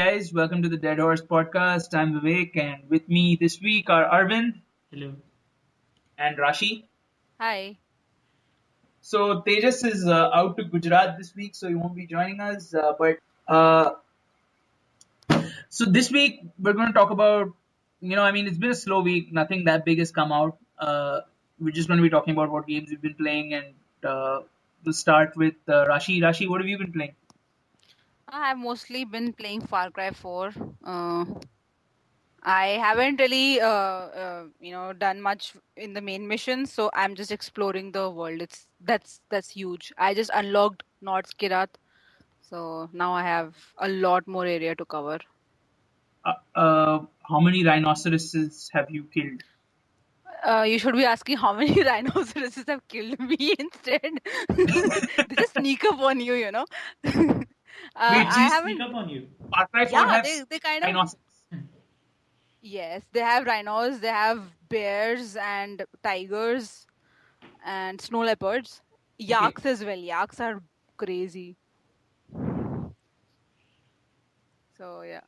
guys, welcome to the Dead Horse podcast. I'm Vivek, and with me this week are Arvind. Hello. And Rashi. Hi. So Tejas is out to Gujarat this week, so he won't be joining us. Uh, so this week we're going to talk about, it's been a slow week. Nothing that big has come out. We're just going to be talking about what games we've been playing, and we'll start with Rashi. Rashi, what have you been playing? I have mostly been playing Far Cry 4. I haven't really, done much in the main mission, so I'm just exploring the world. That's huge. I just unlocked North Skirat, so now I have a lot more area to cover. How many rhinoceroses have you killed? You should be asking how many rhinoceroses have killed me instead. They just sneak up on you, you know. Wait, I Sneak haven't. up on you. Far Cry 4 Yeah, has they kind of. rhinoceros. Yes, they have rhinos, they have bears and tigers and snow leopards. Yaks as well. Yaks are crazy. So yeah.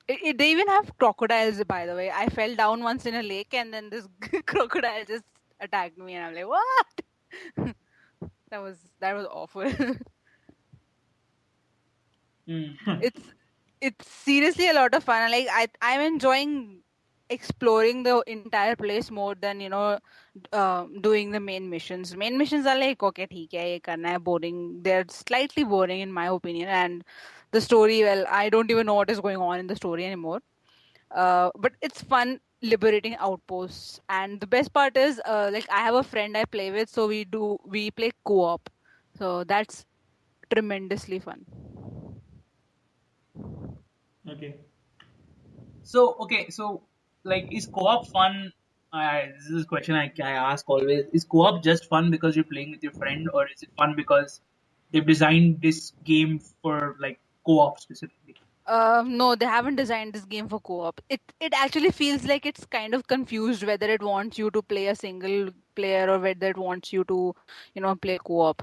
They even have crocodiles, by the way. I fell down once in a lake and then this crocodile just attacked me and I'm like, what? that was awful. It's seriously a lot of fun. Like I'm enjoying exploring the entire place more than doing the main missions. Main missions are like okay, theek hai, ye karna hai, boring. They're slightly boring in my opinion, and the story, well, I don't even know what is going on in the story anymore. But it's fun liberating outposts, and the best part is like I have a friend I play with, so we play co-op, so that's tremendously fun. Okay. So like, is co-op fun? This is a question I ask always. Is co-op just fun because you're playing with your friend, or is it fun because they've designed this game for like co-op specifically? No, they haven't designed this game for co-op. It actually feels like it's kind of confused whether it wants you to play a single player or whether it wants you to, play co-op.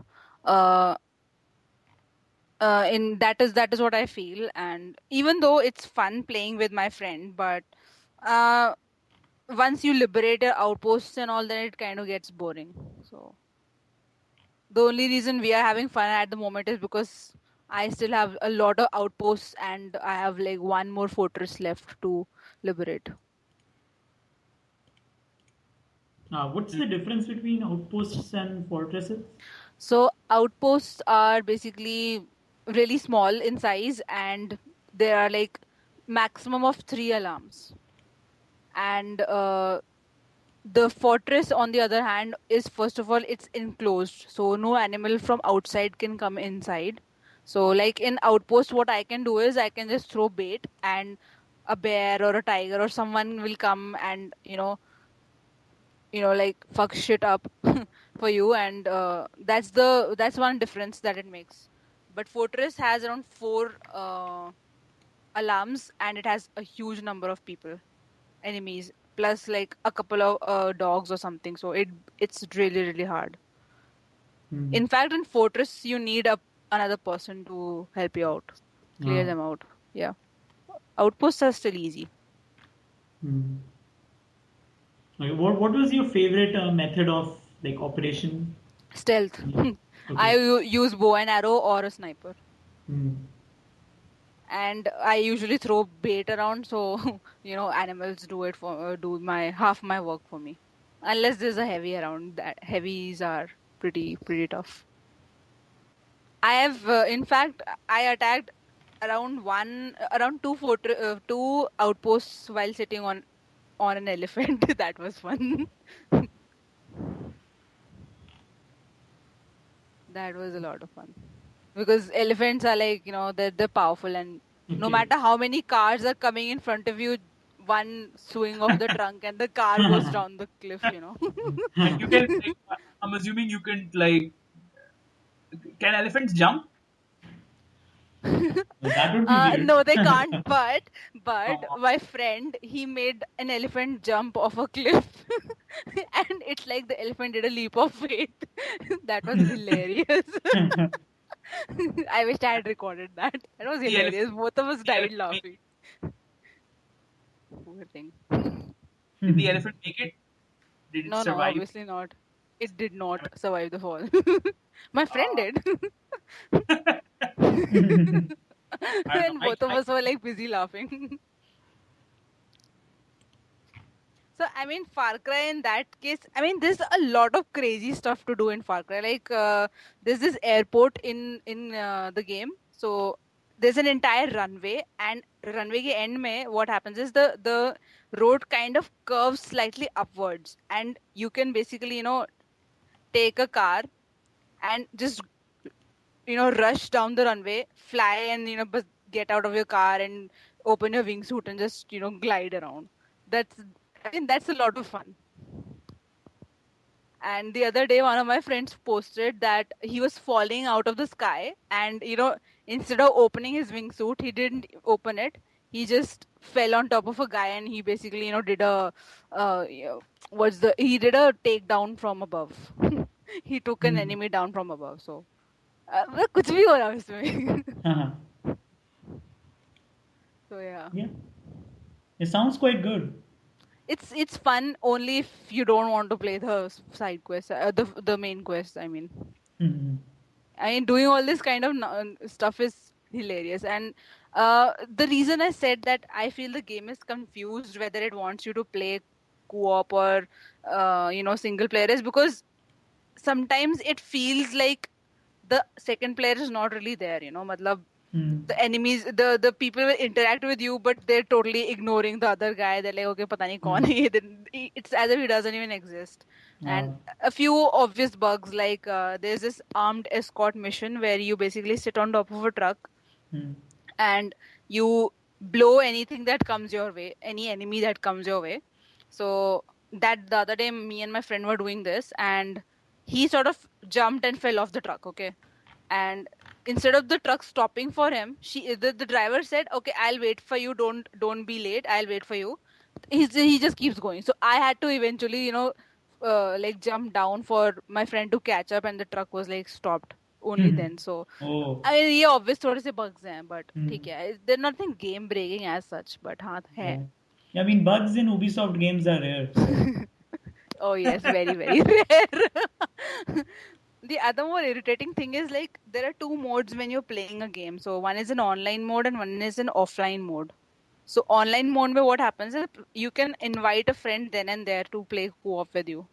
Uh, in that is what I feel. And even though it's fun playing with my friend, but uh, once you liberate your outposts and all, then it kind of gets boring. So the only reason we are having fun at the moment is because I still have a lot of outposts and I have like one more fortress left to liberate. What's the difference between outposts and fortresses? So outposts are basically really small in size and there are like maximum of 3 alarms. And the fortress on the other hand is, first of all, it's enclosed, so no animal from outside can come inside. So like in outpost, what I can do is I can just throw bait and a bear or a tiger or someone will come and like fuck shit up for you, and that's one difference that it makes. But fortress has around 4 alarms and it has a huge number of people, enemies, plus like a couple of dogs or something, so it's really really hard. In fact, in fortress you need another person to help you out, clear them out. Yeah, outposts are still easy. Okay, what was your favorite method of like operation? Stealth. I use bow and arrow or a sniper. And I usually throw bait around, so animals do my half my work for me. Unless there's a heavy around, that heavies are pretty tough. I have, in fact, I attacked around two outposts while sitting on an elephant. That was fun. That was a lot of fun because elephants are like they're powerful, and no matter how many cars are coming in front of you, one swing of the trunk and the car goes down the cliff. And you can, like, I'm assuming you can, like, can elephants jump? That would be weird. No, they can't. But my friend, he made an elephant jump off a cliff, and it's like the elephant did a leap of faith. That was hilarious. I wish I had recorded that. That was The hilarious. elephant, Both of us the died elephant make, laughing. Poor thing. did the elephant make it? Did it No, no, survive? obviously not. It did not I survive the fall. My friend did. mean, I don't know. And both of us were like busy laughing. So I mean, Far Cry in that case, I mean, there's a lot of crazy stuff to do in Far Cry. Like there's this airport in the game. So there's an entire runway, and runway ke end mein, what happens is the road kind of curves slightly upwards, and you can basically take a car and just rush down the runway, fly, and get out of your car and open your wingsuit and just glide around. That's I mean that's a lot of fun. And the other day, one of my friends posted that he was falling out of the sky, and instead of opening his wingsuit, he didn't open it. He just fell on top of a guy, and he basically, did a he did a takedown from above. He took an Hmm. enemy down from above. So मतलब कुछ भी हो रहा है उसमें. Uh-huh. So yeah, Yeah, it sounds quite good. it's fun only if you don't want to play the side quest, the main quest. Hmm. I mean, doing all this kind of stuff is hilarious. And the reason I said that I feel the game is confused whether it wants you to play co-op or single player is because sometimes it feels like the second player is not really there. Matlab, Hmm. the enemies, the people will interact with you, but they're totally ignoring the other guy. They're like, okay, pata nahi kaun Hmm. hai ye. It's as if he doesn't even exist. Uh, And a few obvious bugs, like there's this armed escort mission where you basically sit on top of a truck hmm. and you blow anything that comes your way, any enemy that comes your way. So that the other day, me and my friend were doing this, and he sort of jumped and fell off the truck. Okay, and instead of the truck stopping for him, the driver said, okay, I'll wait for you, don't be late, I'll wait for you. He just keeps going, so I had to eventually like jump down for my friend to catch up, and the truck was like stopped only then. So Oh. I mean, ये obvious थोड़े से bugs हैं, but Hmm. ठीक है, they're nothing game breaking as such, but हाँ है. Yeah. I mean, bugs in Ubisoft games are rare, so. Oh yes, very very rare. The other more irritating thing is like there are two modes when you're playing a game. So one is an online mode and one is an offline mode. So online mode where what happens is you can invite a friend then and there to play co-op with you.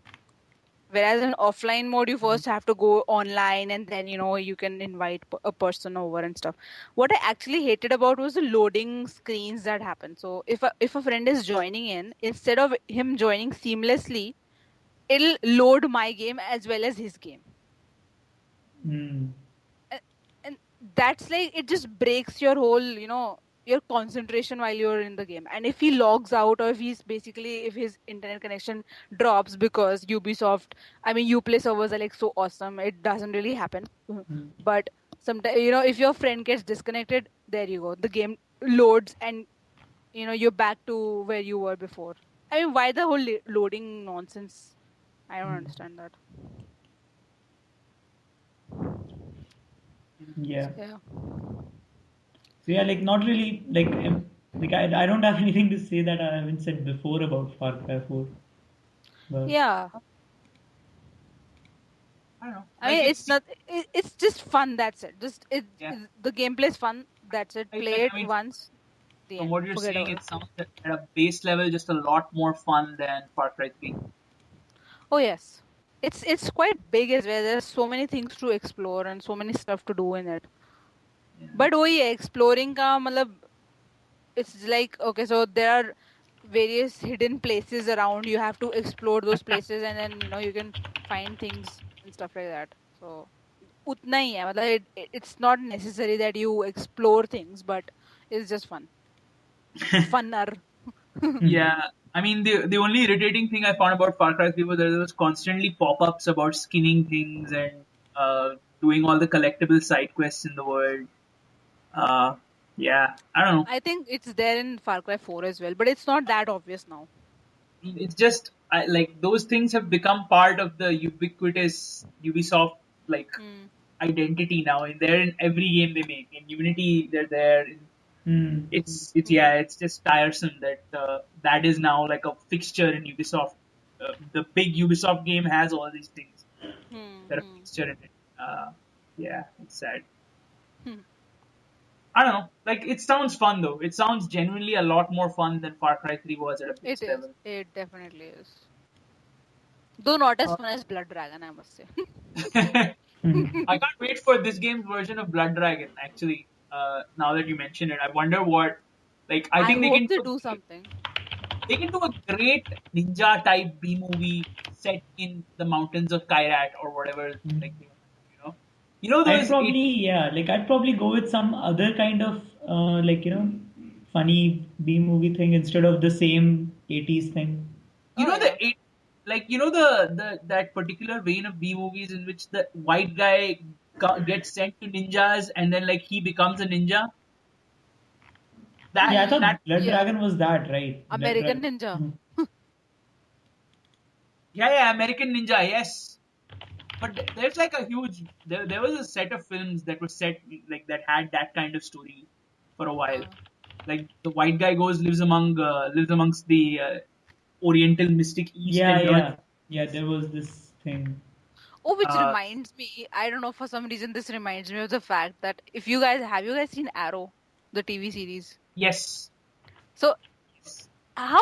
Whereas in offline mode, you first have to go online and then you can invite a person over and stuff. What I actually hated about was the loading screens that happen. So if a friend is joining in, instead of him joining seamlessly, it'll load my game as well as his game. Hmm. And that's like it just breaks your whole your concentration while you're in the game. And if he logs out, or if his internet connection drops because Ubisoft, I mean, Uplay servers are like so awesome, it doesn't really happen. Hmm. But sometimes, if your friend gets disconnected, there you go, the game loads, and you're back to where you were before. I mean, why the whole loading nonsense? I don't Hmm. understand that. Yeah. So, yeah. So yeah, like not really like I don't have anything to say that I haven't said before about Far Cry 4. But Yeah. I don't know. I Like mean, it's not. It's just fun. That's it. yeah. The gameplay is fun. That's it. Play it I mean, once. The from end. what you're Forget saying, about it. it sounds at a base level just a lot more fun than Far Cry 3. Oh yes, it's quite big as well. There's so many things to explore and so many stuff to do in it. Yeah. But वही है, exploring का मतलब it's like okay, so there are various hidden places around. You have to explore those places, and then you can find things and stuff like that. So उतना ही है मतलब it's not necessary that you explore things, but it's just fun. Funner. hmm. Yeah, I mean the only irritating thing I found about Far Cry 3 was there was constantly pop-ups about skinning things and doing all the collectible side quests in the world. Yeah, I don't know. I think it's there in Far Cry 4 as well, but it's not that obvious now. It's just like those things have become part of the ubiquitous Ubisoft like Hmm. identity now, and they're in every game they make. In Unity, they're there. Hmm. It's just tiresome that that is now like a fixture in Ubisoft. The big Ubisoft game has all these things that are fixture in it. Yeah, it's sad. I don't know. Like, it sounds fun though. It sounds genuinely a lot more fun than Far Cry 3 was at a It base is. level. It definitely is. Though not as Uh, fun as Blood Dragon, I must say. I Hmm. can't wait for this game's version of Blood Dragon. Actually, now that you mention it, I wonder what. Like, I I think hope they do something. they can do a great ninja type B movie set in the mountains of Kairat or whatever. Like, they want to, you know I'd those probably, yeah, like I'd probably go with some other kind of like funny B movie thing instead of the same 80s thing. you Oh know yeah. the it like you know the that particular vein of B movies in which the white guy gets sent to ninjas and then like he becomes a ninja. Yeah, I That thought Blood Yeah. Dragon was that, right? Blood American Dragon. Ninja. Yeah, American Ninja, yes. But there's like a huge there was a set of films that were set like that had that kind of story for a while. Uh, Like the white guy lives amongst the Oriental Mystic East Yeah, and learns. yeah, yeah. There was this thing. oh, which Uh, reminds me, I don't know, for some reason this reminds me of the fact that if you guys have you guys seen Arrow, the TV series? yes, So yes. how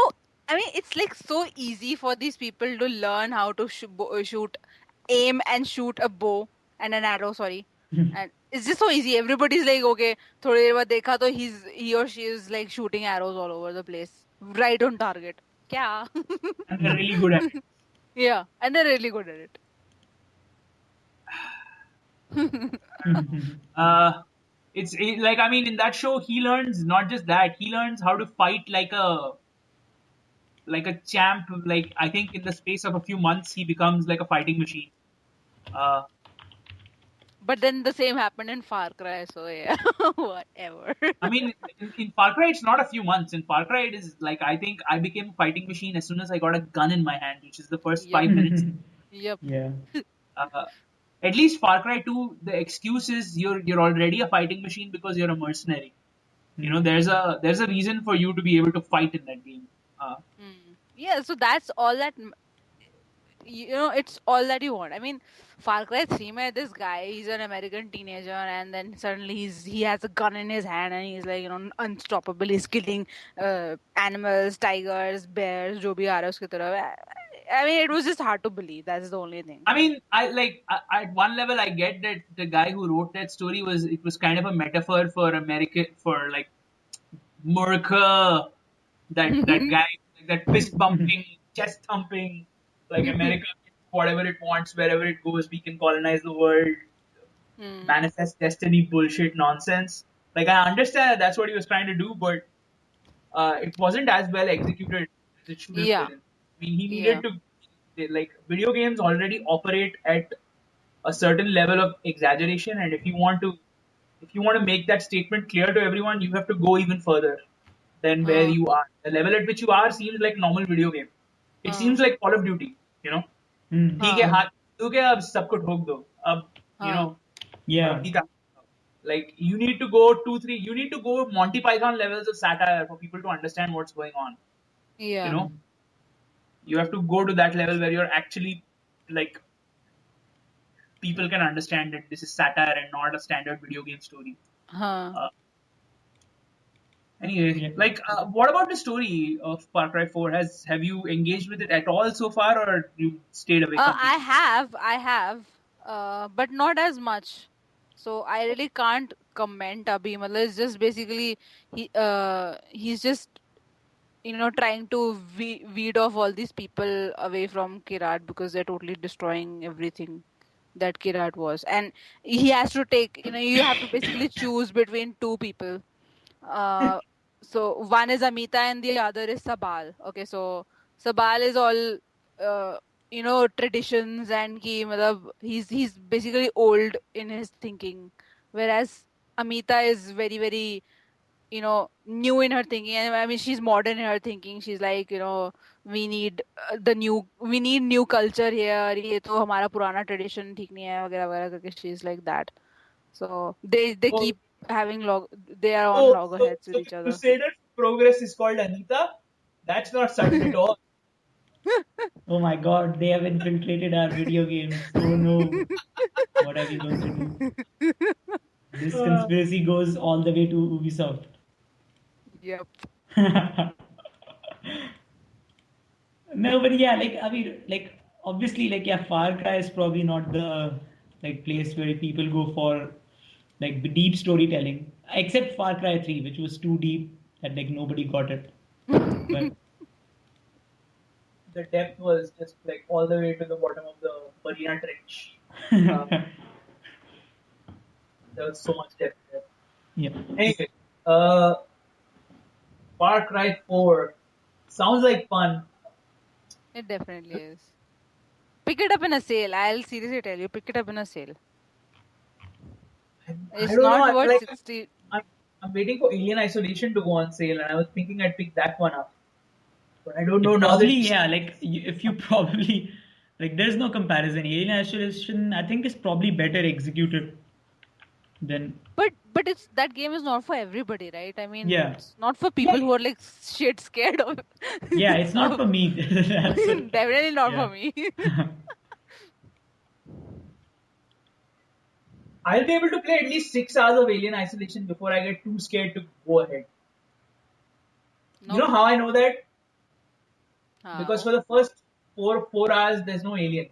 I mean, it's like so easy for these people to learn how to shoot, aim and shoot a bow and an arrow. Sorry, and it's just so easy. Everybody's like, okay, थोड़ी देर बाद देखा तो he or she is like shooting arrows all over the place, right on target. क्या? And they're really good at it. Yeah, and they're really good at it. Uh, like I mean, in that show, he learns not just that. He learns how to fight like a champ. Like I think in the space of a few months, he becomes like a fighting machine. Uh, But then the same happened in Far Cry, so yeah, whatever. I mean, in Far Cry, it's not a few months. In Far Cry, it is like I think I became a fighting machine as soon as I got a gun in my hand, which is the first Yep, 5 minutes. yep. Yeah. Uh, at least Far Cry 2, the excuse is you're already a fighting machine because you're a mercenary. Hmm. There's a reason for you to be able to fight in that game. Yeah, so that's all that it's all that you want. I mean, Far Cry 3 mein this guy, he's an American teenager and then suddenly he has a gun in his hand and he's like, unstoppable. He's killing animals, tigers, bears, jo bhi aa raha hai uske taraf. I mean, it was just hard to believe. That's the only thing. I mean, at one level, I get that the guy who wrote that story was kind of a metaphor for America, for like America, that guy, like that fist bumping, chest thumping, like America, whatever it wants, wherever it goes, we can colonize the world, manifest destiny, bullshit nonsense. Like I understand that that's what he was trying to do, but it wasn't as well executed as it should have Yeah, been. I mean, he yeah. needed to like video games already operate at a certain level of exaggeration, and if you want to make that statement clear to everyone, you have to go even further than where Uh, you are. The level at which you are seems like normal video game. It uh, seems like Call of Duty, you know. Hmm. ठीक है uh, हाथ दोगे अब सबको ठोक दो अब you know uh, और Yeah. अपनी like you need to go 2 3 you need to go Monty Python levels of satire for people to understand what's going on, you yeah. know. You have to go to that level where you're actually like people can understand that this is satire and not a standard video game story. Huh. Uh, anyway, Yeah. like, what about the story of Far Cry 4? Have you engaged with it at all so far, or you stayed away completely? I have, but not as much. So I really can't comment. Abhi, matlab it's just basically he's just trying to weed off all these people away from Kirat because they're totally destroying everything that Kirat was, and he has to take. You have to basically choose between two people. Uh, so one is Amita and the other is Sabal. Okay, so Sabal is all traditions and he's basically old in his thinking, whereas Amita is very very new in her thinking. And I mean, she's modern in her thinking. She's like, we need we need new culture here. ये तो हमारा पुराना tradition ठीक नहीं है वगैरह वगैरह करके. She's like that. So they Oh, keep having they are on oh, loggerheads with so the each other. Crusader Progress is called Anita? That's not sudden at all. Oh my God, they have infiltrated our video games. Oh no, what are we going to do? This Uh, conspiracy goes all the way to Ubisoft. Yep. No, but yeah, like I mean, like obviously, like yeah, Far Cry is probably not the like place where people go for like the deep storytelling, except Far Cry 3, which was too deep that like nobody got it. But the depth was just like all the way to the bottom of the Marina Trench. Uh, there was so much depth there. yeah, Anyway, uh, Far Cry 4 sounds like fun. It definitely is. Pick it up in a sale. I'll seriously tell you, pick it up in a sale. I It's don't know. not I feel worth like 60. I'm waiting for Alien Isolation to go on sale, and I was thinking I'd pick that one up. But I don't know it now probably that yeah, like if you probably like there's no comparison. Alien Isolation, I think, is probably better executed than But it's that game is not for everybody, right? I mean, yeah, it's not for people who are like shit scared of. yeah. It's not of for me. That's it. definitely not Yeah. for me. I'll be able to play at least 6 hours of Alien Isolation before I get too scared to go ahead. You know Nope. how I know that? Because How? for the first four hours there's no alien.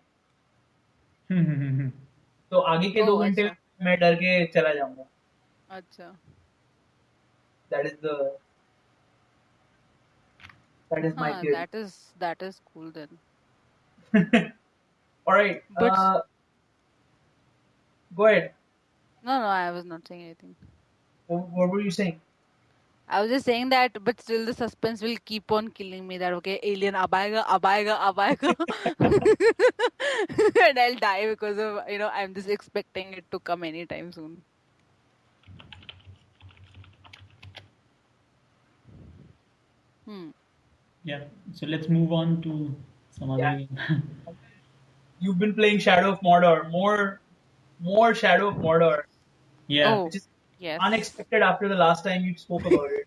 तो आगे के दो Oh, घंटे acha. मैं डर के चला जाऊंगा. Acha. That is the that is my theory. That is cool then. All right. But Go ahead. no, I was not saying anything. What were you saying? I was just saying that, but still the suspense will keep on killing me that, okay, alien abayega, abayega, abayega. And I'll die because of, I'm just expecting it to come anytime soon. Yeah. So let's move on to some other Yeah. game. You've been playing Shadow of Mordor. More Shadow of Mordor. Yeah. Oh, Which is yes. unexpected after the last time you spoke about it.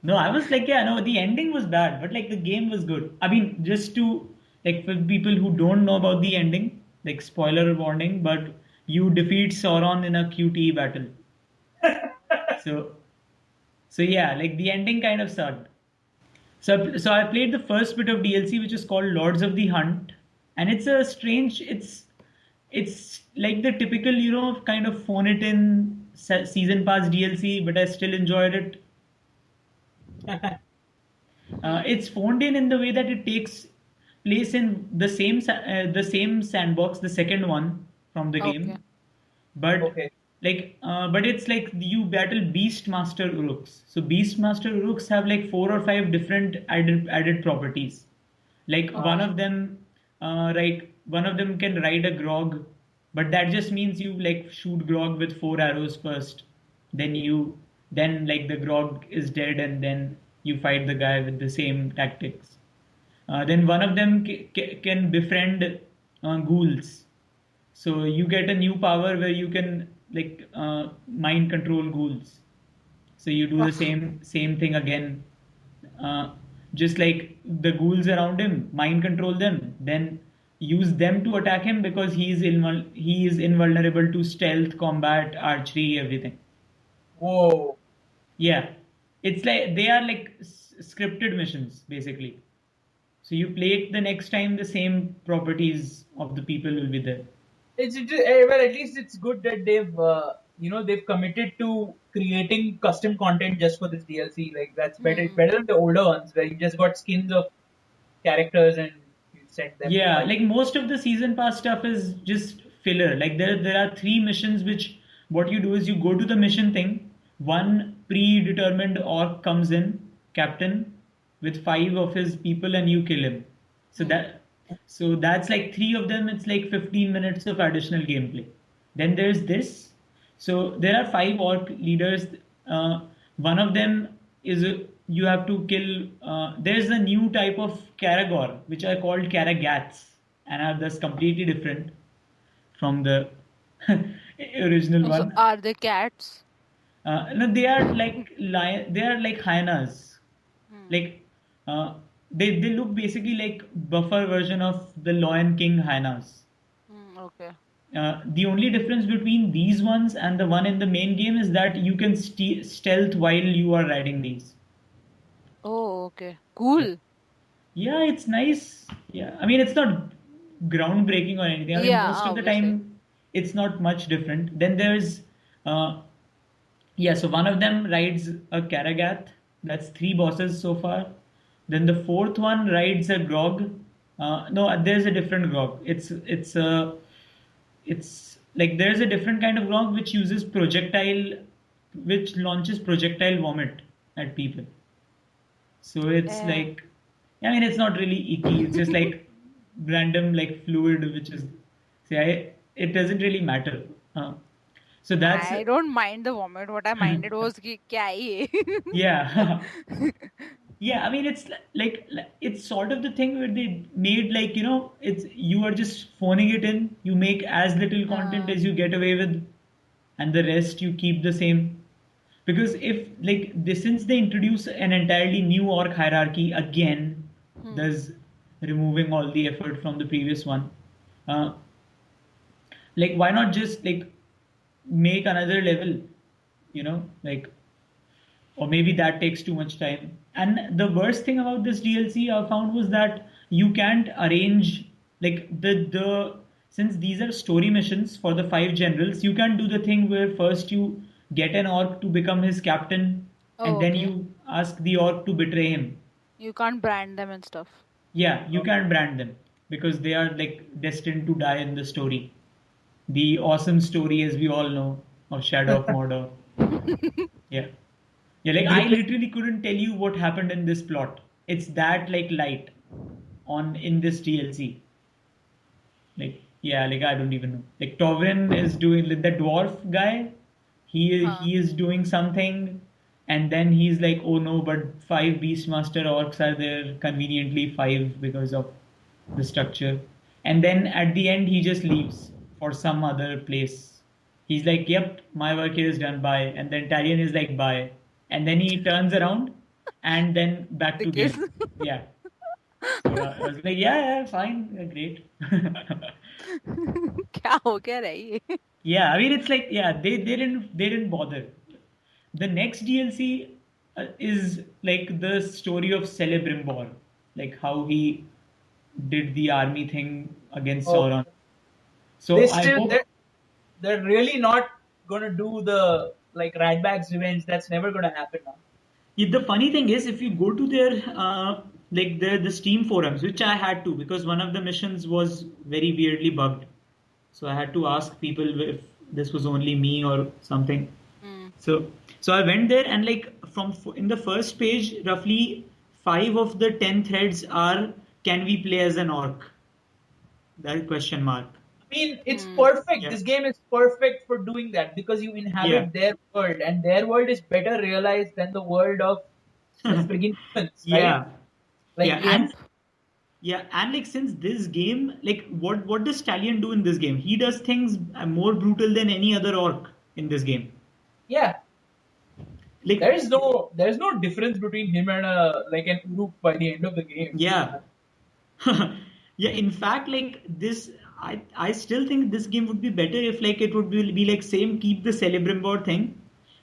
No, I was like, yeah, no, the ending was bad, but like the game was good. I mean, just to like for people who don't know about the ending, like spoiler warning, but you defeat Sauron in a QTE battle. So, so yeah, like the ending kind of sucked. So I played the first bit of DLC, which is called Lords of the Hunt, and it's a strange. It's like the typical, kind of phone it in season pass DLC, but I still enjoyed it. It's phoned in the way that it takes place in the same sandbox, the second one from the Okay. game, but Okay. but it's like you battle Beastmaster Urooks. So Beastmaster Urooks have like 4 or 5 different added properties. Like one of them can ride a grog, but that just means you like shoot grog with 4 arrows first. Then like the grog is dead, and then you fight the guy with the same tactics. Then one of them can befriend ghouls. So you get a new power where you can like mind control ghouls. So you do the same thing again. Uh, just like the ghouls around him, mind control them, then use them to attack him because he is invulnerable to stealth, combat, archery, everything. Whoa. Yeah, it's like they are like scripted missions basically. So you play it the next time, the same properties of the people will be there. Well, at least it's good that they've committed to creating custom content just for this DLC. Like that's better. It's better than the older ones where you just got skins of characters and you sent them to Yeah, fight. like most of the season pass stuff is just filler. Like there are 3 missions which what you do is you go to the mission thing. One predetermined orc comes in, captain, with 5 of his people, and you kill him. So that's like 3 of them. It's like 15 minutes of additional gameplay. Then there's this. So there are 5 orc leaders. One of them is you have to kill. There's a new type of Karagor, which are called Karagats, and are thus completely different from the original So one. are they cats? No, they are like they are like hyenas. Hmm. Like they look basically like buffer version of the Lion King hyenas. Okay. The only difference between these ones and the one in the main game is that you can stealth while you are riding these. Oh, okay. Yeah. Cool. Yeah, it's nice. Yeah, I mean, it's not groundbreaking or anything. I mean, Yeah, most of the obviously. time, it's not much different. Then there's, uh, yeah, so one of them rides a Karagath. That's three bosses so far. Then the fourth one rides a Grog. No, there's a different Grog. It's like there's a different kind of Grog which uses which launches projectile vomit at people. So it's Eh. like, I mean, it's not really icky. It's just like random like fluid, which is, see, it doesn't really matter. Uh, so that's, I don't mind the vomit. What I minded was कि क्या है ये? yeah. Yeah, I mean, it's sort of the thing where they made like, it's you are just phoning it in. You make as little content Uh, as you get away with, and the rest you keep the same. Because if like this, since they introduce an entirely new orc hierarchy again, hmm. thus removing all the effort from the previous one, uh, like why not just like make another level, like, or maybe that takes too much time. And the worst thing about this DLC I found was that you can't arrange like the since these are story missions for the five generals, you can't do the thing where first you get an orc to become his captain and Oh, then okay. you ask the orc to betray him. You can't brand them and stuff. Yeah, you can't brand them because they are like destined to die in the story. The awesome story, as we all know, of Shadow of Mordor. Yeah. Yeah, like I Gripping. literally couldn't tell you what happened in this plot. It's that like light on in this DLC. Like yeah, like I don't even know. Like Tovrin is doing like, the dwarf guy. Huh. He is doing something, and then he's like, oh no, but five Beastmaster orcs are there conveniently five because of the structure. And then at the end he just leaves for some other place. He's like, yep, my work here is done. Bye. And then Talion is like, bye. And then he turns around, and then back to Because game. Yeah. So I was like, yeah, yeah, fine, yeah, great. क्या हो क्या रहा है ये? Yeah, I mean it's like yeah, they didn't bother. The next DLC is like the story of Celebrimbor, like how he did the army thing against Oh, Sauron. they So I still hope they're really not gonna do the like Ratbag's revenge. That's never gonna happen now. the funny thing is if you go to their like the Steam forums, which I had to because one of the missions was very weirdly bugged. So I had to ask people if this was only me or something. Hmm. So so I went there and like in the first page, roughly five of the 10 threads are can we play as an orc? That question mark. I mean, it's Hmm. perfect. Yeah. This game is perfect for doing that because you Yeah. inhabit their world, and their world is better realized than the world of friggin' humans, right? Yeah. Like Yeah. Yep. humans. And like since this game, like what does Stallion do in this game? He does things more brutal than any other orc in this game. Yeah, Like there's no difference between him and like an Uruk by the end of the game. yeah. Yeah, in fact, like this, I still think this game would be better if like it would be like same keep the Celebrimbor thing,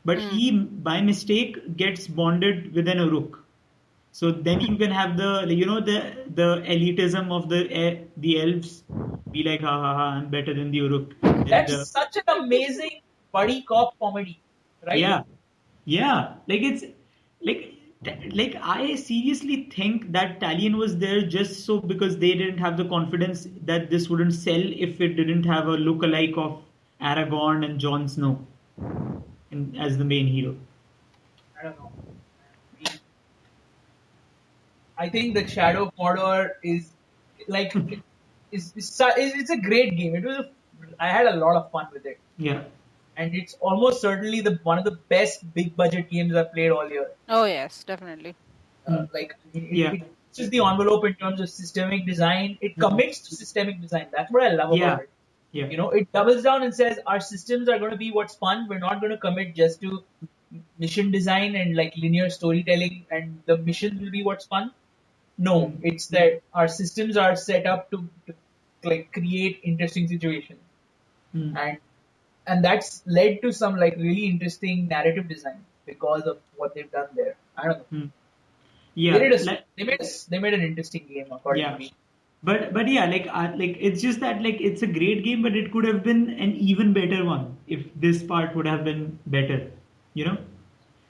but Hmm. he by mistake gets bonded with an Uruk. So then you can have the elitism of the elves be like ha ha ha I'm better than the Uruk. Then That's the such an amazing buddy cop comedy, right? yeah. Yeah, like it's like like I seriously think that Talion was there just so because they didn't have the confidence that this wouldn't sell if it didn't have a look-alike of Aragorn and Jon Snow as the main hero. I don't know. I think that Shadow of Mordor is like it's a great game. I had a lot of fun with it. Yeah. and it's almost certainly the one of the best big budget games I've played all year. Oh yes, definitely. Like I mean, Yeah. it pushes the envelope in terms of systemic design. It commits to systemic design. That's what I love about Yeah. it. Yeah. You know, it doubles down and says our systems are going to be what's fun. We're not going to commit just to mission design and like linear storytelling, and the missions will be what's fun. No, it's that our systems are set up to like create interesting situations, and that's led to some like really interesting narrative design because of what they've done there. I don't know. They Yeah. did a Like, they made an interesting game according to yeah. me. But yeah, like it's just that like it's a great game, but it could have been an even better one if this part would have been better, you know?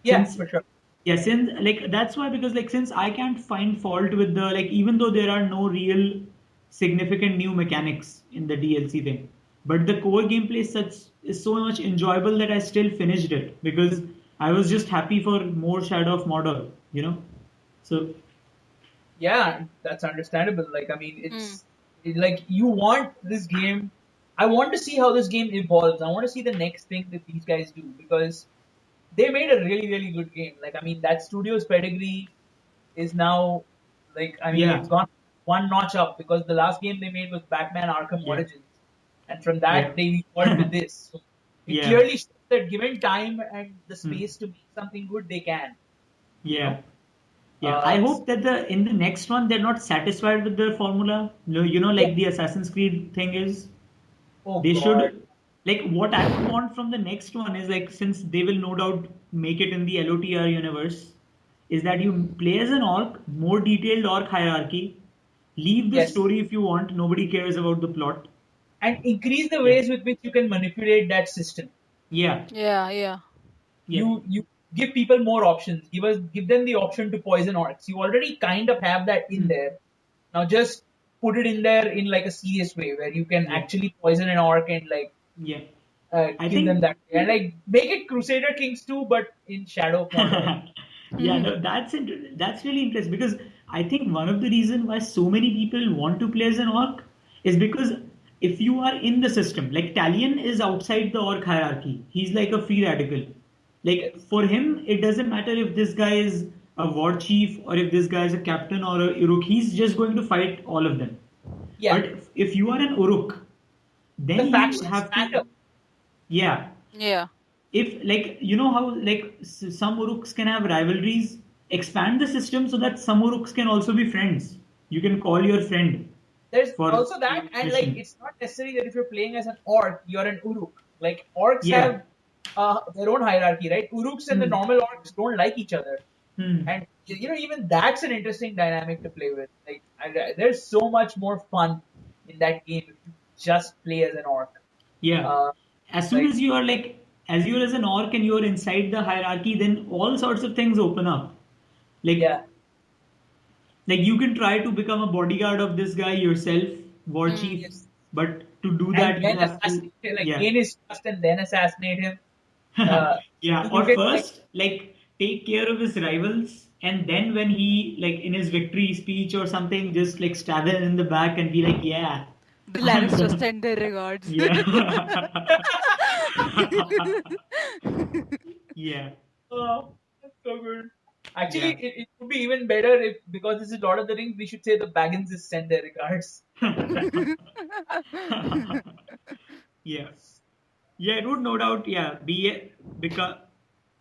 Yeah, Since for sure. yeah, since like that's why because like since I can't find fault with the like even though there are no real significant new mechanics in the DLC thing, but the core gameplay is so much enjoyable that I still finished it because I was just happy for more Shadow of Mordor, you know? So Yeah, that's understandable. Like, I mean, Mm. like you want this game. I want to see how this game evolves. I want to see the next thing that these guys do because they made a really, really good game. Like, I mean, that studio's pedigree is now, like, I mean, yeah, it's gone one notch up because the last game they made was Batman Arkham yeah, Origins, and from yeah. that they evolved to this. So it Yeah. clearly shows that given time and the Hmm. space to make something good, they can. You Yeah. know. Yeah. I So, hope that the in the next one they're not satisfied with their formula. yeah. Like the Assassin's Creed thing is. Oh They God. should like what I would want from the next one is like since they will no doubt make it in the LOTR universe, is that you play as an orc, more detailed orc hierarchy. Leave the Yes. story if you want. Nobody cares about the plot. And increase the Yeah. ways with which you can manipulate that system. Yeah. Yeah, yeah. Yeah. You give people more options. Give them the option to poison orcs. You already kind of have that in Hmm. there. Now just put it in there in like a serious way where you can Yeah. actually poison an orc and like Yeah. I kill them think that way. And like make it Crusader Kings too, but in Shadow of Mordor. yeah, no, that's really interesting because I think one of the reasons why so many people want to play as an orc is because if you are in the system, like Talion is outside the orc hierarchy. He's like a free radical. Like Yes. for him, it doesn't matter if this guy is a war chief or if this guy is a captain or a Uruk. He's just going to fight all of them. Yeah. But if you are an Uruk, The then you factions have to, matter. yeah, Yeah. if like how like some uruks can have rivalries, expand the system so that some uruks can also be friends. You can call your friend There's for also that, and like mission. it's not necessary that if you're playing as an orc, you're an uruk. Like orcs Yeah. have their own hierarchy, right? Uruks and the Hmm. normal orcs don't like each other, Hmm. and you know even that's an interesting dynamic to play with. Like there's so much more fun in that game if you just play as an orc. Yeah. Uh, As soon like as you are like as you are as an orc and you are inside the hierarchy, then all sorts of things open up. Like yeah, you can try to become a bodyguard of this guy yourself, war Mm. chief, yes, but to do and that you then have to, assassinate him, like yeah. gain his trust and then assassinate him. Yeah, You or can like first, like, take care of his rivals, and then when he, like, in his victory speech or something, just like stab him in the back and be like, yeah, The I'm Lannisters the, send their regards. yeah, yeah, oh, that's so good. Actually, yeah, it would be even better if, because this is Lord of the Rings, we should say the Bagginses send their regards. yeah, yeah. It would no doubt, yeah, be because,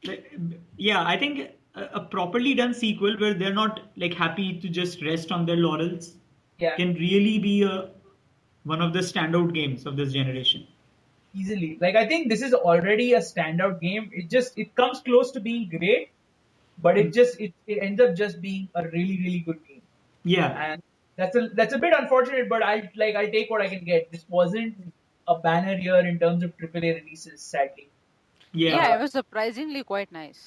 like, yeah, I think a properly done sequel where they're not like happy to just rest on their laurels Yeah, can really be one of the standout games of this generation. easily. Like I think this is already a standout game. It comes close to being great, but Hmm. it ends up just being a really really good game. Yeah, And that's a bit unfortunate, but I take what I can get. This wasn't a banner year in terms of AAA releases, sadly. yeah, Yeah, Uh, it was surprisingly quite nice.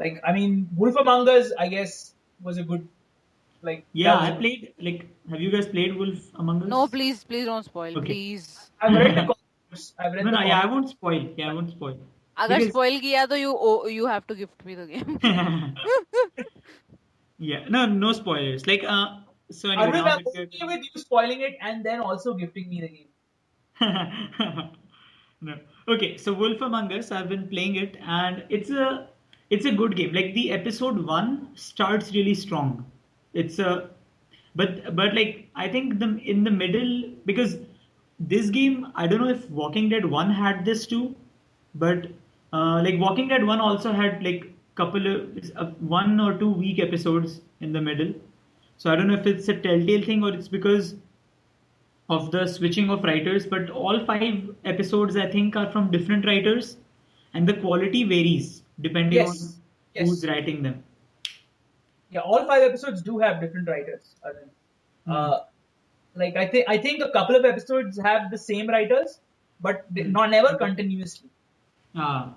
like I mean, Wolf Among Us, I guess, was a good like yeah. that was I a good. played like. Have you guys played Wolf Among No, Us? please, please don't spoil, Okay. please. I've read the comics. I've read No, the no. Yeah, I comics. won't spoil. Yeah, I won't spoil अगर because spoil किया तो you have to gift me the game. yeah, no, no spoilers. Like, so anyway, Arvind, now I'm that we're okay with you spoiling it and then also gifting me the game. No. Okay, so Wolf Among Us, I've been playing it, and it's a good game. Like the episode one starts really strong. It's a but like I think the in the middle, because this game, I don't know if Walking Dead 1 had this too, but like Walking Dead 1 also had like couple of 1 or 2 week episodes in the middle. So I don't know if it's a telltale thing or it's because of the switching of writers, but all 5 episodes I think are from different writers, and the quality varies depending on Yes, who's yes, writing them. yeah. All 5 episodes do have different writers. I mean, Hmm. uh, like I think a couple of episodes have the same writers, but Hmm. not never continuously. Ah,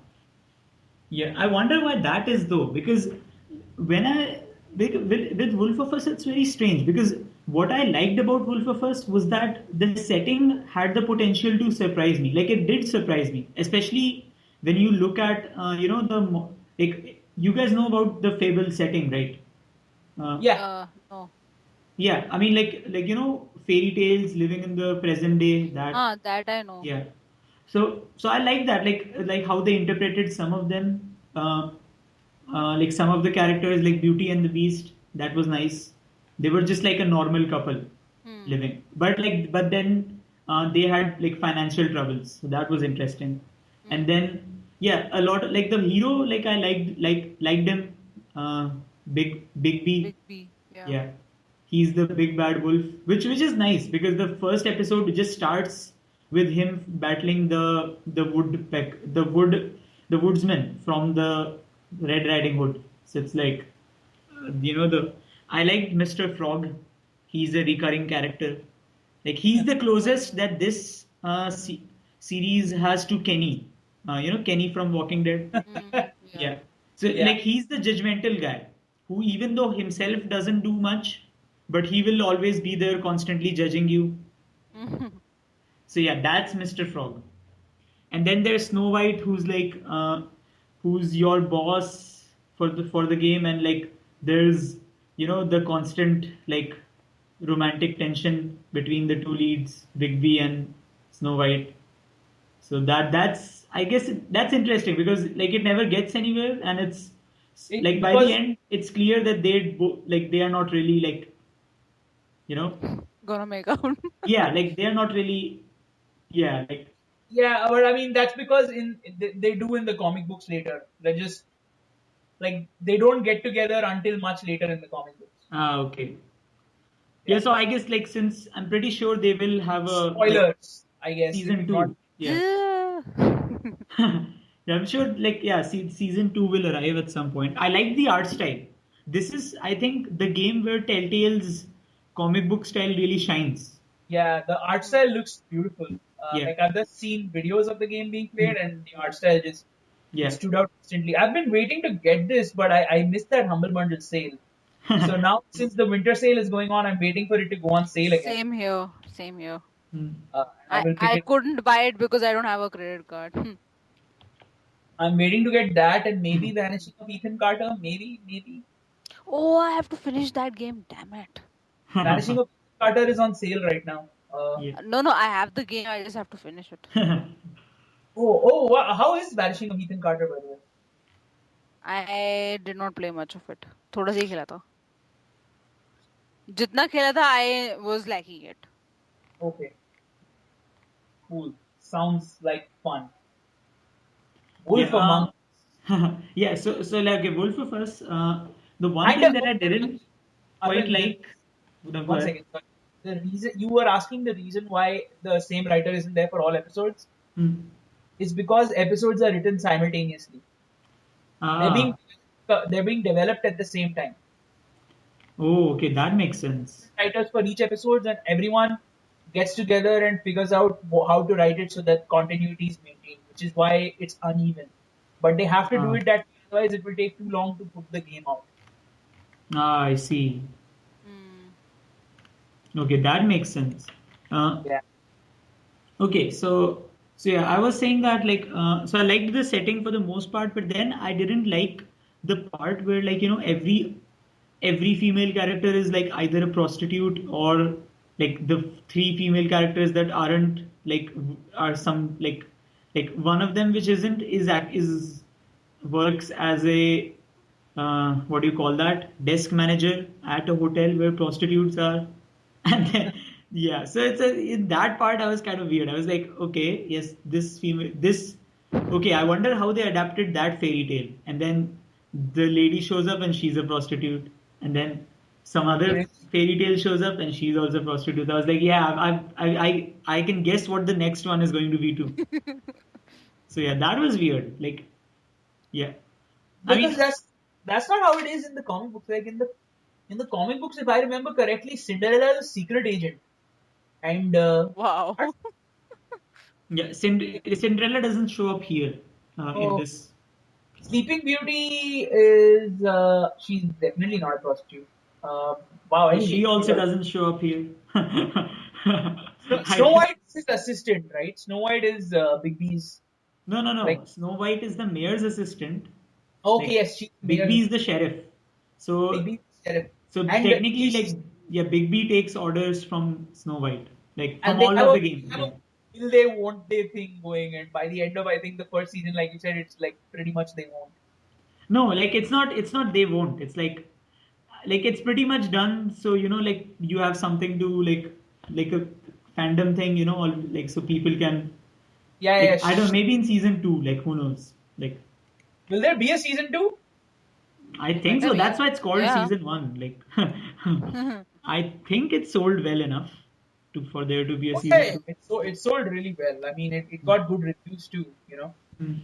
yeah. I wonder why that is though, because when I with Wolf of Us, it's very strange because what I liked about Wolf of Us was that the setting had the potential to surprise me. Like it did surprise me, especially when you look at like you guys know about the Fable setting, right? Uh, Yeah, No. yeah, I mean like fairy tales living in the present day. That That I know. yeah. So I like that, like how they interpreted some of them, like some of the characters, like Beauty and the Beast. That was nice. They were just like a normal couple Hmm. living, but then they had like financial troubles. So that was interesting. And Hmm. then yeah, a lot like the hero, like I liked him, uh, Big B. Big B. Yeah. Yeah, he's the big bad wolf, which is nice because the first episode just starts with him battling the woodsman from the Red Riding Hood. So it's like the I liked Mr. Frog. He's a recurring character. Like he's the closest that this series has to Kenny. Kenny from Walking Dead. Yeah. Yeah. So yeah. like he's the judgmental guy who even though himself doesn't do much, but he will always be there constantly judging you. So yeah, that's Mr. Frog. And then there's Snow White who's like who's your boss for the game, and like there's the constant like romantic tension between the two leads, Bigby and Snow White. So that's I guess that's interesting because like it never gets anywhere, and it's like by the Because end it's clear that like they are not really like you know Gonna make out. yeah, like they are not really yeah, like yeah, but I mean that's because they do in the comic books later. They just like they don't get together until much later in the comic books. okay. Yeah, Yeah. so I guess like since I'm pretty sure they will have a like Spoilers, I guess, if season you've not. two. Yeah. Yeah, I'm sure like yeah, season two will arrive at some point. I like the art style. This is I think the game where Telltale's comic book style really shines. Yeah, the art style looks beautiful. Yeah. Like I've just seen videos of the game being Hmm. played, and the art style just it Yeah. stood out instantly. I've been waiting to get this, but I missed that Humble Bundle sale. So now, since the winter sale is going on, I'm waiting for it to go on sale again. Same here. Same here. Hmm. And I will pick I it. couldn't buy it because I don't have a credit card. I'm waiting to get that and maybe Vanishing of Ethan Carter. Maybe. Oh, I have to finish that game. Damn it. Vanishing of Ethan Carter is on sale right now. Yeah. No, I have the game. I just have to finish it. How is Vanishing of Ethan Carter, by the way? I did not play much of it. थोड़ा सा ही खेला था. जितना खेला था, I was lacking it. Okay, cool. Sounds like fun. Wolf Yeah. Among Yeah. So like okay, Wolf of Us. The one kind thing of. that I didn't quite Arvind, like. No, go one ahead. second. Sorry. The reason you were asking the reason why the same writer isn't there for all episodes Hmm. is because episodes are written simultaneously. They're Ah. being they're being developed at the same time. Oh, okay, that makes sense. Writers for each episode, and everyone gets together and figures out how to write it so that continuity is maintained, which is why it's uneven. But they have to do Ah, it that way, otherwise it will take too long to put the game out. I see. Hmm. Okay, that makes sense. Uh, Yeah. okay, so yeah, I was saying that like so I liked the setting for the most part, but then I didn't like the part where like every female character is like either a prostitute or like the three female characters that aren't like are some like one of them which isn't is works as a what do you call that, desk manager at a hotel where prostitutes are. And then yeah, so it's a in that part I was kind of weird. I was like, okay, yes, this female this okay, I wonder how they adapted that fairy tale. And then the lady shows up and she's a prostitute. And then some other Really? fairy tale shows up and she's also a prostitute. I was like, yeah, I can guess what the next one is going to be too. So yeah, that was weird. Like, yeah. I Because mean, that's not how it is in the comic books. Like in the comic books, if I remember correctly, Cinderella is a secret agent, and Wow. yeah, Cinderella doesn't show up here in oh, this. Sleeping Beauty is she's definitely not a prostitute. Um, wow. She Anyway, also doesn't show up here. Snow I, White is his assistant, right? Snow White is Bigby's no, no, like. no. Snow White is the mayor's assistant. Okay, Like yes, she's Big mayor. B is the sheriff. So Bigby's sheriff, so and technically, like yeah, Big B takes orders from Snow White, like from and they all have of a the games. Yeah. will they won't they thing going, and by the end of I think the first season, like you said, it's like pretty much they won't. No, like it's not they won't. It's like it's pretty much done. So like you have something to like a fandom thing, or like so people can Yeah, yeah. like I don't maybe in season two, like who knows? Like Will there be a season two? I think Better so. be. That's why it's called Yeah. season one. Like I think it sold well enough to for there to be a Oh, season yeah, two. it sold really well. I mean, it got good reviews too. Mm.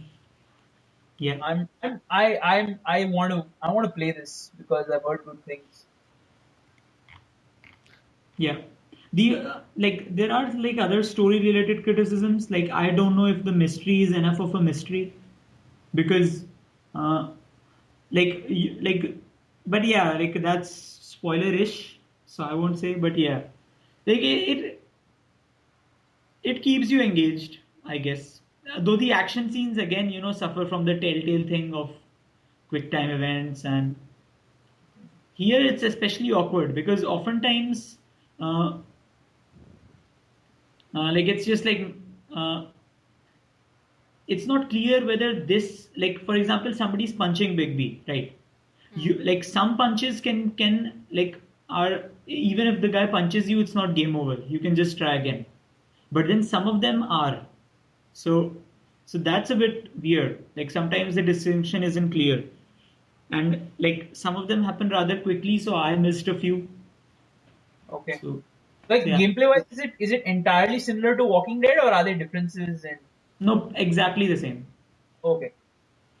Yeah. I want to play this because I've heard good things. Yeah. The like there are like other story related criticisms. Like I don't know if the mystery is enough of a mystery because uh like but yeah, like that's spoilerish, so I won't say, but yeah. Like it keeps you engaged, I guess. Though the action scenes again, suffer from the telltale thing of quick time events, and here it's especially awkward because oftentimes uh, like it's just like uh, it's not clear whether this like for example somebody's punching Big B, right? You Hmm. like some punches can like are even if the guy punches you, it's not game over. You can just try again. But then some of them are. So so that's a bit weird. Like sometimes the distinction isn't clear. And like some of them happen rather quickly, so I missed a few. Okay. So, Like so yeah. gameplay wise, is it entirely similar to Walking Dead, or are there differences? And No, exactly the same. okay,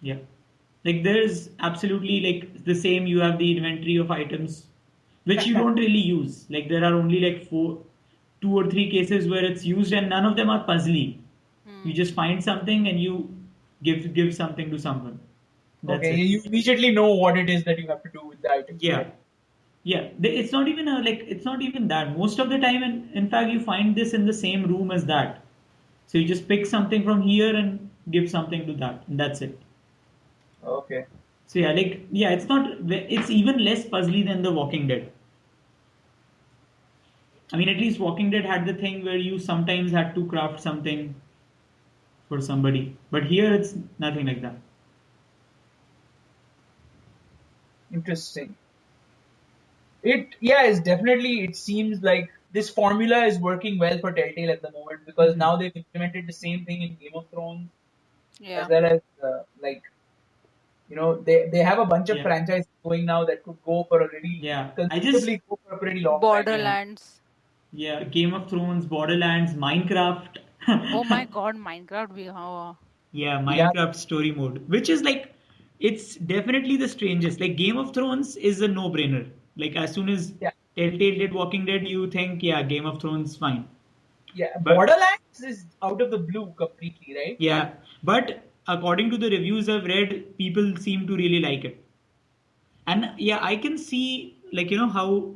Yeah. Like there's absolutely like the same. You have the inventory of items, which you don't really use. Like there are only like two or three cases where it's used, and none of them are puzzly. You Hmm. just find something and you give something to someone. That's okay, it. you immediately know what it is that you have to do with the items, Yeah. right? Yeah. It's not even it's not even that. Most of the time, in fact, you find this in the same room as that. So you just pick something from here and give something to that, and that's it. Okay. So yeah, like yeah, it's not. It's even less puzzly than The Walking Dead. I mean, at least Walking Dead had the thing where you sometimes had to craft something for somebody, but here it's nothing like that. Interesting. It's definitely, it seems like this formula is working well for Telltale at the moment because Mhm. now they've implemented the same thing in Game of Thrones as Yeah. well as like they have a bunch of Yeah, franchises going now that could go for a really yeah. I just conceivably go for a pretty long time. yeah, Borderlands. yeah. Game of Thrones, Borderlands, Minecraft. Oh my God, Minecraft. We how? Yeah, Yeah, Minecraft story mode, which is like, it's definitely the strangest. Like Game of Thrones is a no-brainer. Like as soon as yeah, Telltale did Walking Dead, you think, yeah, Game of Thrones, fine. yeah. But Borderlands is out of the blue completely, right? yeah, but according to the reviews I've read, people seem to really like it. And yeah, I can see like how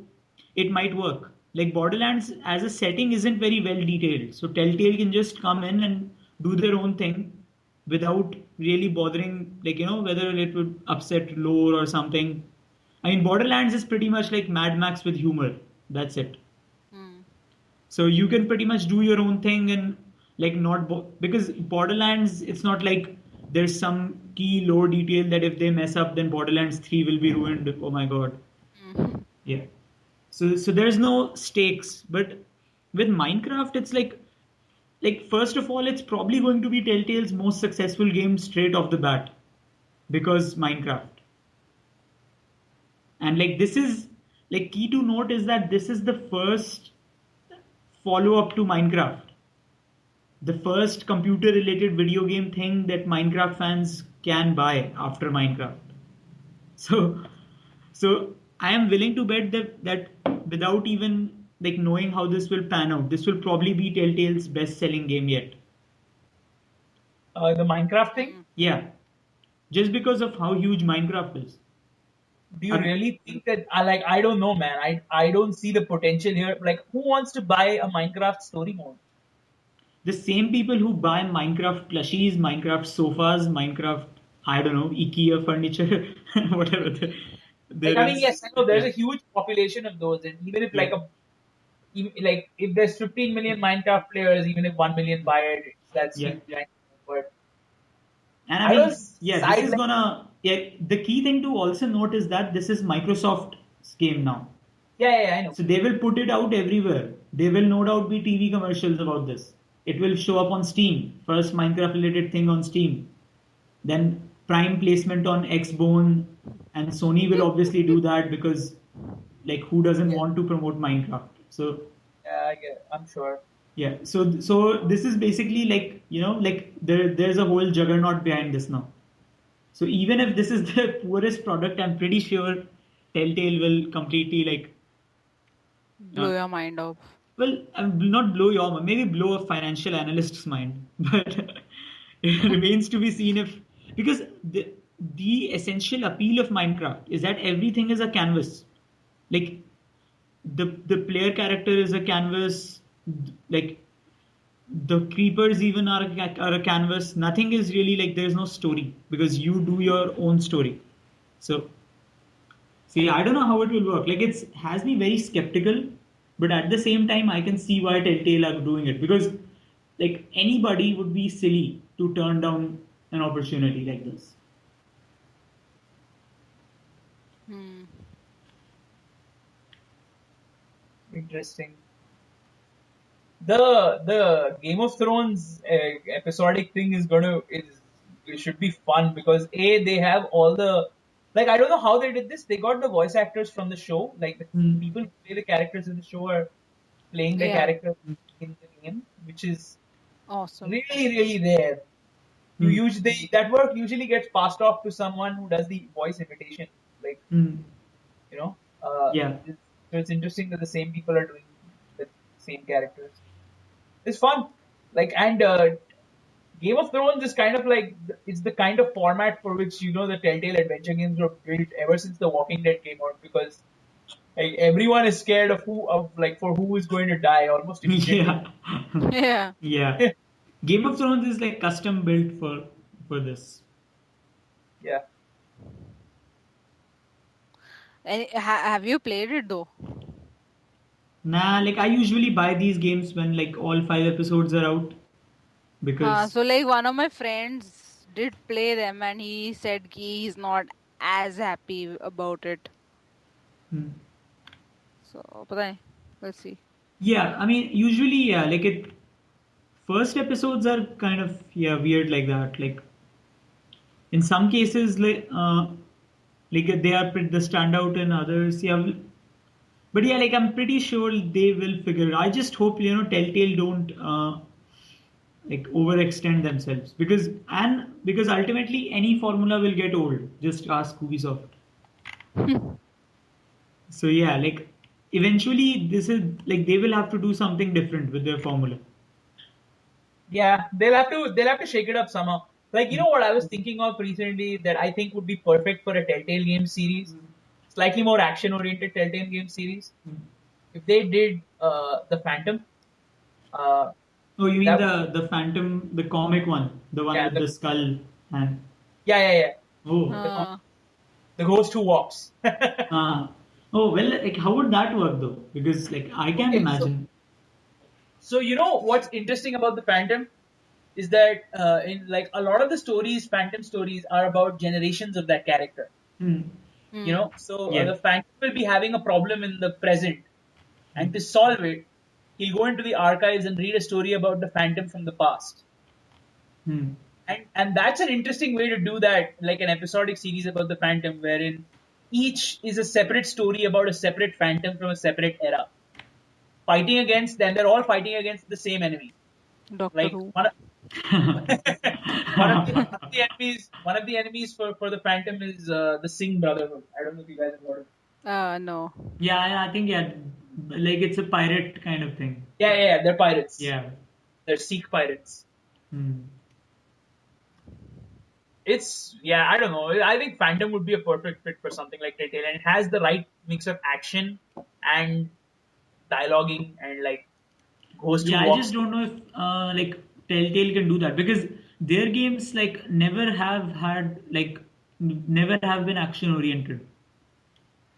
it might work. Like Borderlands as a setting isn't very well detailed, so Telltale can just come in and do their own thing without really bothering like whether it would upset lore or something. I mean, Borderlands is pretty much like Mad Max with humor. That's it. Hmm. So you can pretty much do your own thing and like not because Borderlands, it's not like there's some key lore detail that if they mess up, then Borderlands 3 will be ruined. Oh my God. Mm. Yeah. So there's no stakes. But with Minecraft, it's like first of all, it's probably going to be Telltale's most successful game straight off the bat because Minecraft. And like this is like key to note is that this is the first follow up to Minecraft. The first computer related video game thing that Minecraft fans can buy after Minecraft. So so I am willing to bet that without even like knowing how this will pan out, this will probably be Telltale's best selling game yet. The Minecraft thing. Yeah. Just because of how huge Minecraft is. Do you really think that? I don't know, man. I don't see the potential here. Like, who wants to buy a Minecraft story mode? The same people who buy Minecraft plushies, Minecraft sofas, Minecraft, I don't know, IKEA furniture, whatever Like, there I mean, is. yes, I know there's Yeah. a huge population of those, and even if Yeah. like if there's 15 million Minecraft players, even if 1 million buy it, that's Yeah. huge. I know, but And I I don't mean, yeah, this side is like gonna, yeah, the key thing to also note is that this is Microsoft's game now. I know. So they will put it out everywhere. There will no doubt be TV commercials about this. It will show up on Steam. First Minecraft related thing on Steam. Then Prime placement on Xbone, and Sony will obviously do that because like who doesn't Yeah, want to promote Minecraft? So I get. I'm sure. yeah, so this is basically like like there's a whole juggernaut behind this now. So even if this is the poorest product, I'm pretty sure Telltale will completely like uh, Blow your mind off. well, will not blow your mind, maybe blow a financial analyst's mind, but it remains to be seen if because the essential appeal of Minecraft is that everything is a canvas. Like the player character is a canvas, like the creepers even are a canvas. Nothing is really like there's no story because you do your own story. So see, I don't know how it will work. Like it's has me very skeptical, but at the same time, I can see why Telltale are doing it because, like anybody would be silly to turn down an opportunity like this. Hmm. Interesting. The Game of Thrones episodic thing is it should be fun because they have all the like I don't know how they did this. They got the voice actors from the show, like the Hmm. people who play the characters in the show are playing the Yeah. character in the game, which is Awesome. really rare. You Hmm. usually that work usually gets passed off to someone who does the voice imitation, like Hmm. you know. Yeah. So it's interesting that the same people are doing the same characters. It's fun. Like and Game of Thrones is kind of like it's the kind of format for which the Telltale adventure games were built ever since The Walking Dead came out because like everyone is scared of who is going to die almost immediately. Yeah. Yeah. Yeah. Game of Thrones is like custom built for this. Yeah. And have you played it though? Nah, like I usually buy these games when like all 5 episodes are out because So like one of my friends did play them and he said he's not as happy about it. hmm. So पता नहीं. Let's see. Yeah, I mean usually yeah, like it first episodes are kind of yeah weird like that. Like in some cases like they are the standout in others yeah but yeah like I'm pretty sure they will figure it. I just hope Telltale don't like overextend themselves because ultimately any formula will get old. Just ask Ubisoft. So yeah, like eventually this is like they will have to do something different with their formula. Yeah, they'll have to shake it up somehow. Like what I was thinking of recently that I think would be perfect for a Telltale game series, slightly more action oriented Telltale game series. If they did the Phantom, uh, Oh, you mean that the Phantom, the comic one, the one yeah with the skull and yeah oh the Uh, the ghost who walks. oh well like how would that work though? Because like I can Okay, so imagine. So what's interesting about the Phantom is that in like a lot of the stories, Phantom stories are about generations of that character. Hmm. So Yeah. the Phantom will be having a problem in the present, and to solve it, he'll go into the archives and read a story about the Phantom from the past. Hmm. And that's an interesting way to do that, like an episodic series about the Phantom, wherein each is a separate story about a separate Phantom from a separate era, fighting against. Then they're all fighting against the same enemy. Doctor Like Who. one of the enemies for the Phantom is the Singh Brotherhood. I don't know if you guys have heard of it. No. Yeah, I think yeah, like it's a pirate kind of thing. Yeah, they're pirates. Yeah. They're Sikh pirates. Hmm. I don't know. I think Phantom would be a perfect fit for something like Telltale, and it has the right mix of action and dialoguing and like Ghost who Yeah, I just walks. don't know if like Telltale can do that because their games like never have had like never have been action oriented.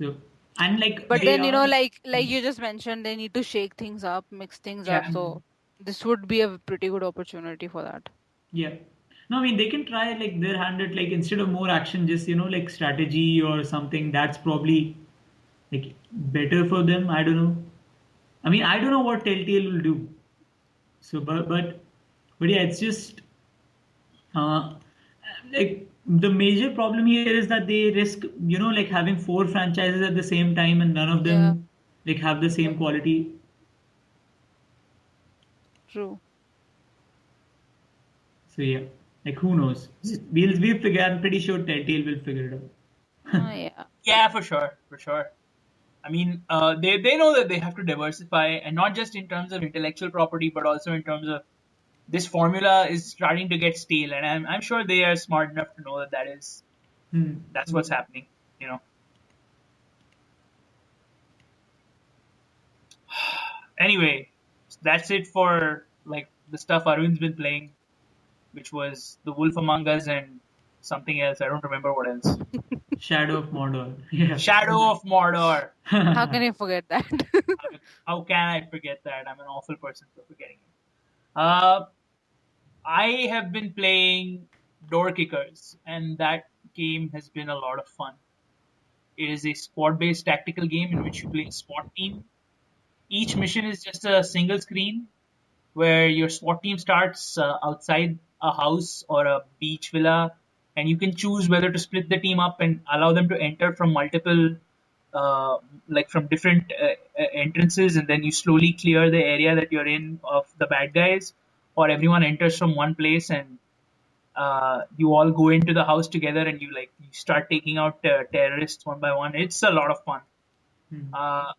So and like But they then, are like you just mentioned, they need to shake things up, mix things up. Yeah, So this would be a pretty good opportunity for that. yeah. No, I mean they can try like their hand at like instead of more action, just like strategy or something. That's probably like better for them. I don't know. I mean I don't know what Telltale will do. So but yeah, it's just Uh, like the major problem here is that they risk, like having four franchises at the same time and none of Yeah, them like have the same quality. true. So yeah, like who knows? We'll figure. I'm pretty sure Telltale will figure it out. Yeah. yeah, for sure, for sure. I mean, they know that they have to diversify, and not just in terms of intellectual property, but also in terms of this formula is starting to get stale, and I'm sure they are smart enough to know that Hmm. that's what's happening. You know. Anyway, that's it for like the stuff Arvind's been playing, which was The Wolf Among Us and something else. I don't remember what else. Shadow of Mordor. Yeah. Shadow of Mordor. How can you forget that? How can I forget that? I'm an awful person for forgetting it. Uh, I have been playing Door Kickers, and that game has been a lot of fun. It is a squad-based tactical game in which you play a SWAT team. Each mission is just a single screen where your SWAT team starts outside a house or a beach villa, and you can choose whether to split the team up and allow them to enter from multiple, uh, like from different entrances, and then you slowly clear the area that you're in of the bad guys, or everyone enters from one place and you all go into the house together and you start taking out terrorists one by one. It's a lot of fun. Hmm. Uh,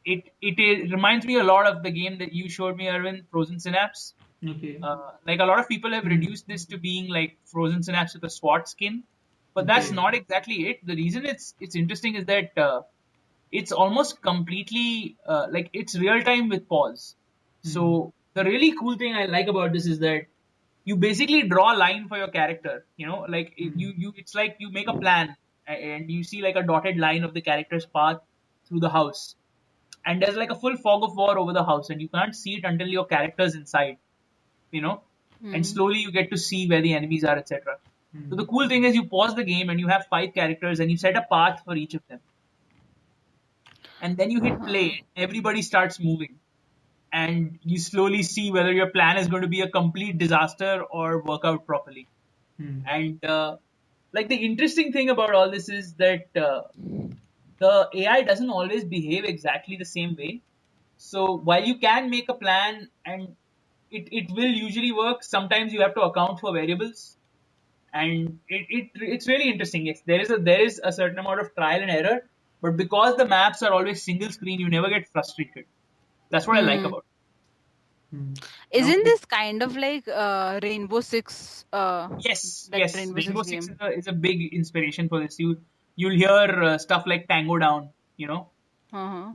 it reminds me a lot of the game that you showed me, Arvind, Frozen Synapse. Okay. Like a lot of people have Hmm. reduced this to being like Frozen Synapse with a SWAT skin, but that's Okay. not exactly it. The reason it's interesting is that it's almost completely like it's real time with pause. Hmm. So the really cool thing I like about this is that you basically draw a line for your character. Like Hmm. it's like you make a plan and you see like a dotted line of the character's path through the house, and there's like a full fog of war over the house, and you can't see it until your character's inside. You know, and Hmm. slowly you get to see where the enemies are, etc. So Hmm. the cool thing is you pause the game and you have 5 characters and you set a path for each of them, and then you hit play. Everybody starts moving, and you slowly see whether your plan is going to be a complete disaster or work out properly. Hmm. And like the interesting thing about all this is that the AI doesn't always behave exactly the same way. So while you can make a plan and it will usually work, sometimes you have to account for variables, and it's really interesting. Yes, there is a certain amount of trial and error, but because the maps are always single screen, you never get frustrated. That's what I like Hmm. about it. Hmm. Isn't Like this kind of like Rainbow Six, that yes, Rainbow Rainbow Six Six game? is a big inspiration for this. You'll hear stuff like Tango Down, Uh-huh.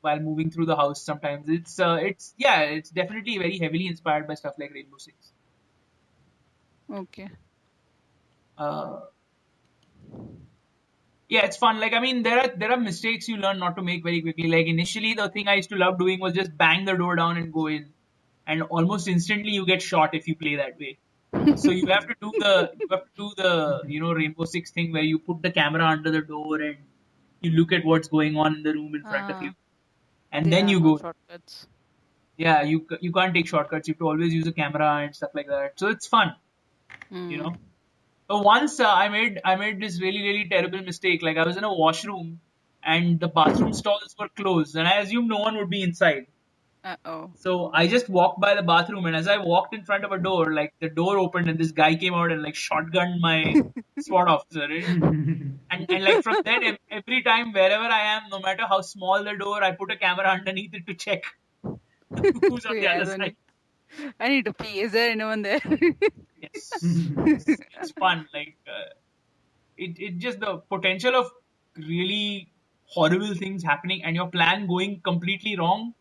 while moving through the house. Sometimes it's definitely very heavily inspired by stuff like Rainbow Six. Okay. Uh, yeah, it's fun. Like I mean, there are mistakes you learn not to make very quickly. Like initially, the thing I used to love doing was just bang the door down and go in. and almost instantly you get shot if you play that way. So you have to do the Rainbow Six thing where you put the camera under the door and you look at what's going on in the room in front of you, and There then are you no go. shortcuts. Yeah, you can't take shortcuts. You have to always use a camera and stuff like that. So it's fun, you know. Mm. So once I made this really terrible mistake. Like I was in a washroom and the bathroom stalls were closed, and I assumed no one would be inside. Uh-oh. So I just walked by the bathroom, and as I walked in front of a door, like the door opened, and this guy came out and like shotgunned my SWAT officer. Right? And like from then, every time wherever I am, no matter how small the door, I put a camera underneath it to check who's on the other Yes, side. I need to pee. Is there anyone there? Yes, it's fun. Like it just the potential of really horrible things happening and your plan going completely wrong,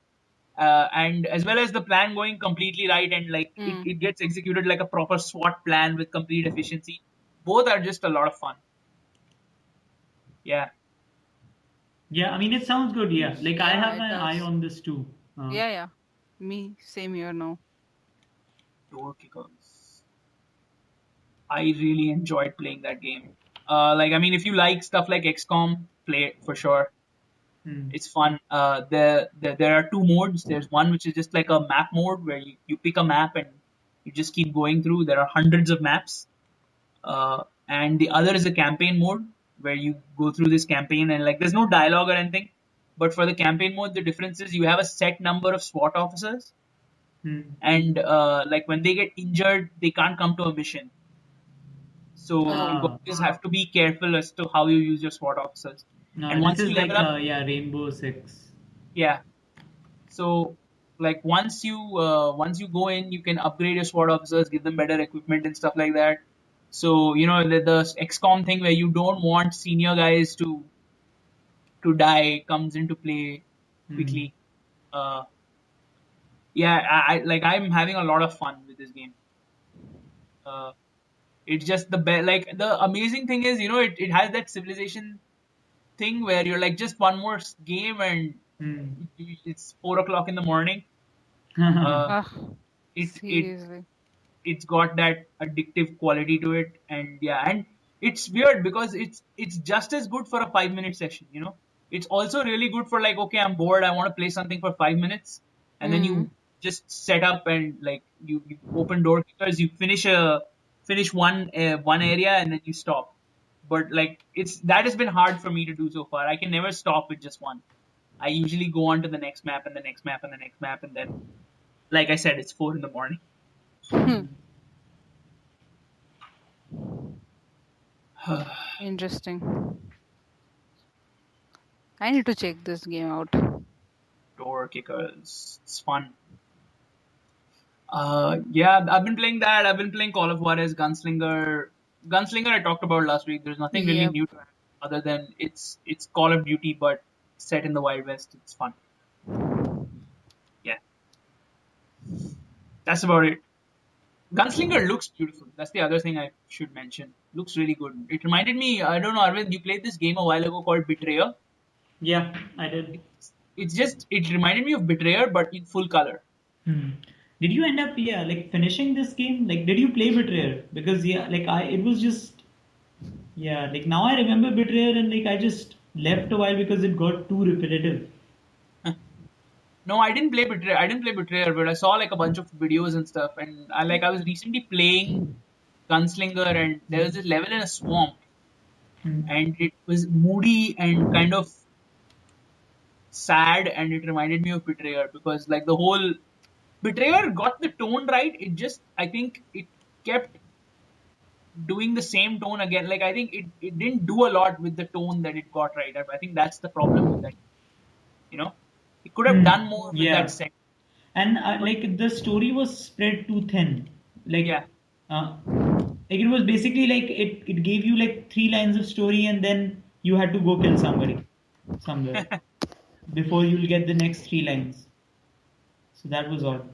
and as well as the plan going completely right, and like Mm. it gets executed like a proper SWAT plan with complete efficiency. Both are just a lot of fun. Yeah. Yeah, I mean, it sounds good. Yeah, like I Yeah, have it my eye does. on this too. Yeah, yeah. Me, same here now. Door kickers. I really enjoyed playing that game. Like I mean, if you like stuff like XCOM, play it for sure. Hmm. It's fun. There are two modes. There's one which is just like a map mode where you pick a map and you just keep going through. There are hundreds of maps. And the other is a campaign mode where you go through this campaign and like there's no dialogue or anything. But for the campaign mode, the difference is you have a set number of SWAT officers, Hmm. and like when they get injured, they can't come to a mission. So you Oh. Ah, always have to be careful as to how you use your SWAT officers. no, And this once is you like level up, yeah, Rainbow Six. yeah. So like once you go in, you can upgrade your SWAT officers, give them better equipment and stuff like that. So the XCOM thing where you don't want senior guys to die comes into play Hmm. quickly. Uh, yeah, like I'm having a lot of fun with this game. Uh, it's just like the amazing thing is it has that civilization thing where you're like just one more game and Hmm. it's 4 o'clock in the morning. Uh, Ah, it it seriously. it's got that addictive quality to it, and yeah, and it's weird because it's just as good for a 5 minute session. It's also really good for like, okay, I'm bored, I want to play something for 5 minutes, and then Mm. you just set up and like you open door kickers, you finish one area and then you stop. But like it's that has been hard for me to do so far. I can never stop with just one. I usually go on to the next map and the next map and the next map, and then like I said, it's 4 in the morning. Interesting. I need to check this game out. Door kickers. It's fun. Yeah, I've been playing that. I've been playing Call of Juarez, Gunslinger. Gunslinger I talked about last week. There's nothing really Yep. new to it other than it's Call of Duty but set in the Wild West. It's fun. Yeah, that's about it. Gunslinger looks beautiful. That's the other thing I should mention. Looks really good. It reminded me. I don't know, Arvind. You played this game a while ago called Betrayer. Yeah, I did. It reminded me of Betrayer but in full color. Hmm. Did you end up, yeah, like finishing this game? Like, did you play Betrayer? Because yeah, like it was just, yeah, like now I remember Betrayer and like I just left a while because it got too repetitive. No, I didn't play Betrayer. I didn't play Betrayer, but I saw like a bunch of videos and stuff. And I was recently playing Gunslinger, and there was this level in a swamp, Hmm. and it was moody and kind of sad, and it reminded me of Betrayer because like the whole Betrayer got the tone right. It just I think it kept doing the same tone again. Like I think it didn't do a lot with the tone that it got right. I think that's the problem with that. You know, it could have Hmm. done more with that Yeah. set. And But like the story was spread too thin. Like, yeah. uh, like it was basically like it gave you like three lines of story and then you had to go kill somebody somewhere before you'll get the next three lines. So that was odd.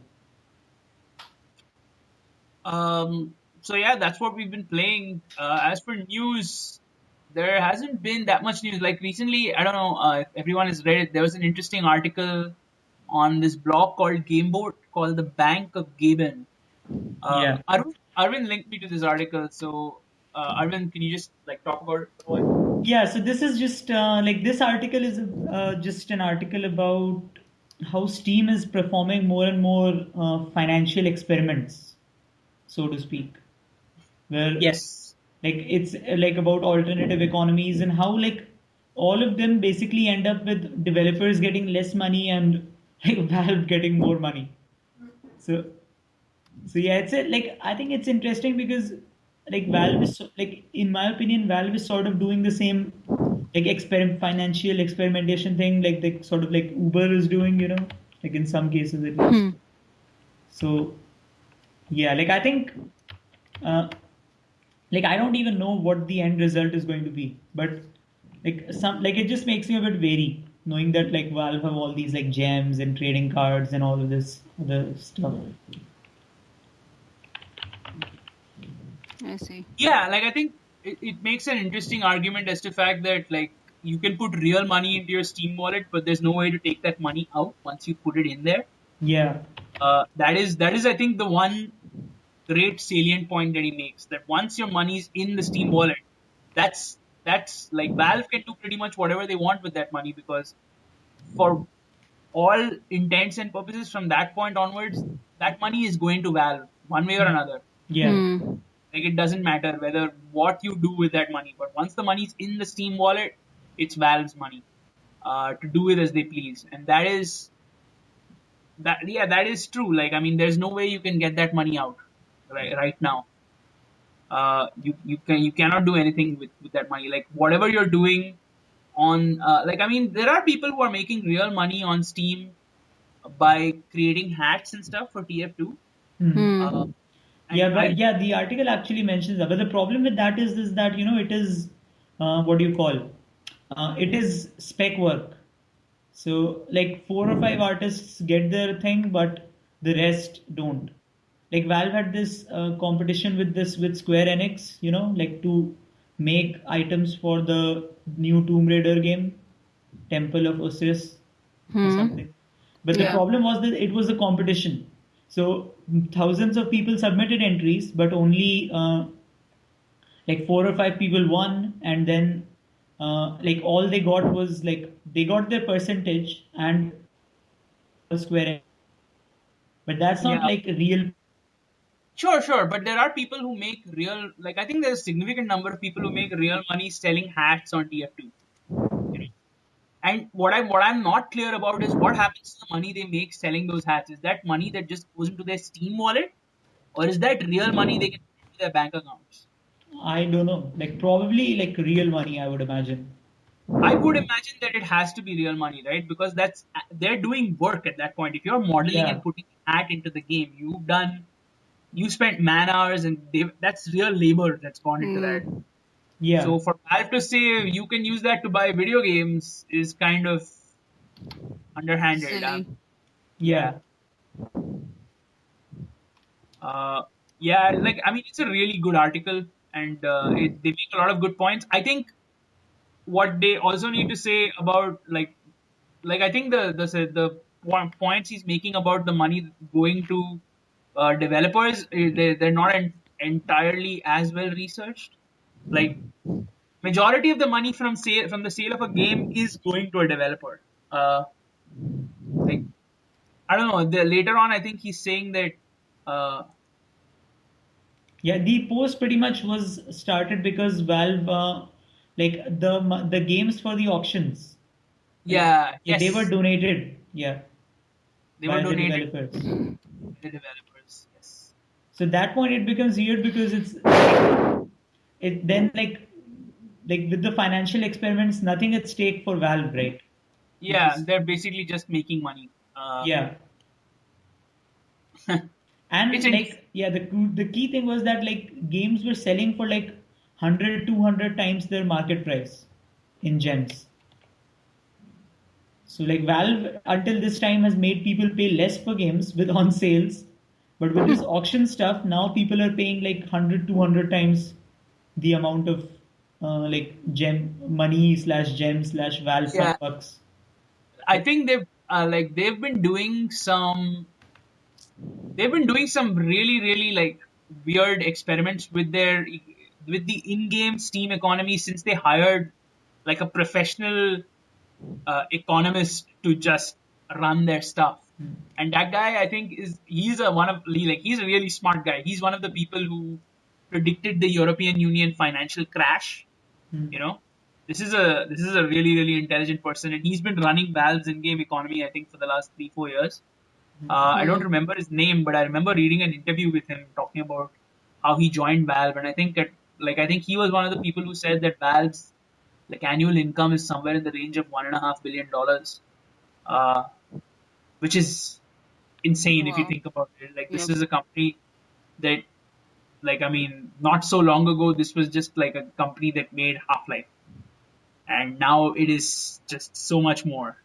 So yeah, that's what we've been playing. As for news, there hasn't been that much news. Like recently, I don't know if everyone has read it. There was an interesting article on this blog called Gameboat called the Bank of Gaben. Yeah. Arvind linked me to this article. So Arvind, can you just like talk about it for a while? Yeah, so this is just like this article is just an article about how Steam is performing more and more financial experiments, so to speak, where Yes. like it's like about alternative economies and how like all of them basically end up with developers getting less money and like Valve getting more money. So so yeah, it's a, like I think it's interesting because like Valve is like in my opinion, Valve is sort of doing the same like financial experimentation thing like the sort of like Uber is doing, like in some cases at least. Hmm. So yeah, like I think uh, like I don't even know what the end result is going to be, but like it just makes me a bit wary knowing that like Valve have all these like gems and trading cards and all of this other stuff. I see. Yeah, like I think it makes an interesting argument as to the fact that like you can put real money into your Steam wallet, but there's no way to take that money out once you put it in there. Yeah. That is I think the one great salient point that he makes, that once your money's in the Steam wallet, that's like Valve can do pretty much whatever they want with that money, because for all intents and purposes from that point onwards, that money is going to Valve one way or another. Yeah. Hmm. Like it doesn't matter whether what you do with that money, but once the money's in the Steam wallet, it's Valve's money to do with as they please, and that is that. Yeah, that is true. Like I mean, there's no way you can get that money out right now. You cannot do anything with that money. Like whatever you're doing on like I mean, there are people who are making real money on Steam by creating hats and stuff for TF2. Hmm. Uh, Hmm. and Yeah, but I yeah, the article actually mentions that. But the problem with that is that it is what do you call? It is spec work. So like 4 or 5 artists get their thing, but the rest don't. Like Valve had this competition with Square Enix, like to make items for the new Tomb Raider game, Temple of Osiris or Hmm. something. But the Yeah. problem was that it was a competition. So thousands of people submitted entries, but only like 4 or 5 people won, and then like all they got was like they got their percentage and Square Enix. But that's not Yeah, like real. sure, but there are people who make real, like I think there's a significant number of people who make real money selling hats on TF2. You know? And what I'm not clear about is what happens to the money they make selling those hats. Is that money that just goes into their Steam wallet, or is that real money they can put into their bank accounts? I don't know, like probably like real money, I would imagine. I would imagine that it has to be real money, right? Because they're doing work at that point. If you're modeling Yeah. and putting a hat into the game, you spent man hours, and that's real labor that's gone into that. Hmm. Yeah. So for Valve to say you can use that to buy video games is kind of underhanded. Silly. Yeah, Yeah. uh, yeah. Like I mean, it's a really good article, and they make a lot of good points. I think what they also need to say about like I think the points he's making about the money going to developers, they're not entirely as well researched. Like majority of the money from the sale of a game is going to a developer. Uh, like I don't know. Later on, I think he's saying that. Uh, Yeah, the post pretty much was started because Valve, like the games for the auctions, like yeah, they were yes, donated, yeah, they were by the donated developers. by the developers. Yes. So at that point it becomes weird because it's like it then like with the financial experiments, nothing at stake for Valve, right? Which Yeah, is they're basically just making money. yeah, It's and interesting. like yeah, the key thing was that like games were selling for like 100 200 times their market price in gems. So like Valve until this time has made people pay less for games with on sales, but with this auction stuff, now people are paying like 100 200 times the amount of like gem money slash gem slash Valve Yeah, bucks. I think they've. like they've been doing some really like weird experiments with with the in-game Steam economy since they hired like a professional economist to just run their stuff. And that guy, I think, he's a really smart guy. He's one of the people who predicted the European Union financial crash. You know, this is a really intelligent person, and he's been running Valve's in-game economy, I think, for the last 3-4 years. I don't remember his name, but I remember reading an interview with him talking about how he joined Valve, and I think he was one of the people who said that Valve's like annual income is somewhere in the range of $1.5 billion, uh, which is insane if you Wow. think about it. Like this Yep. is a company that, like, I mean, not so long ago, this was just like a company that made Half-Life, and now it is just so much more.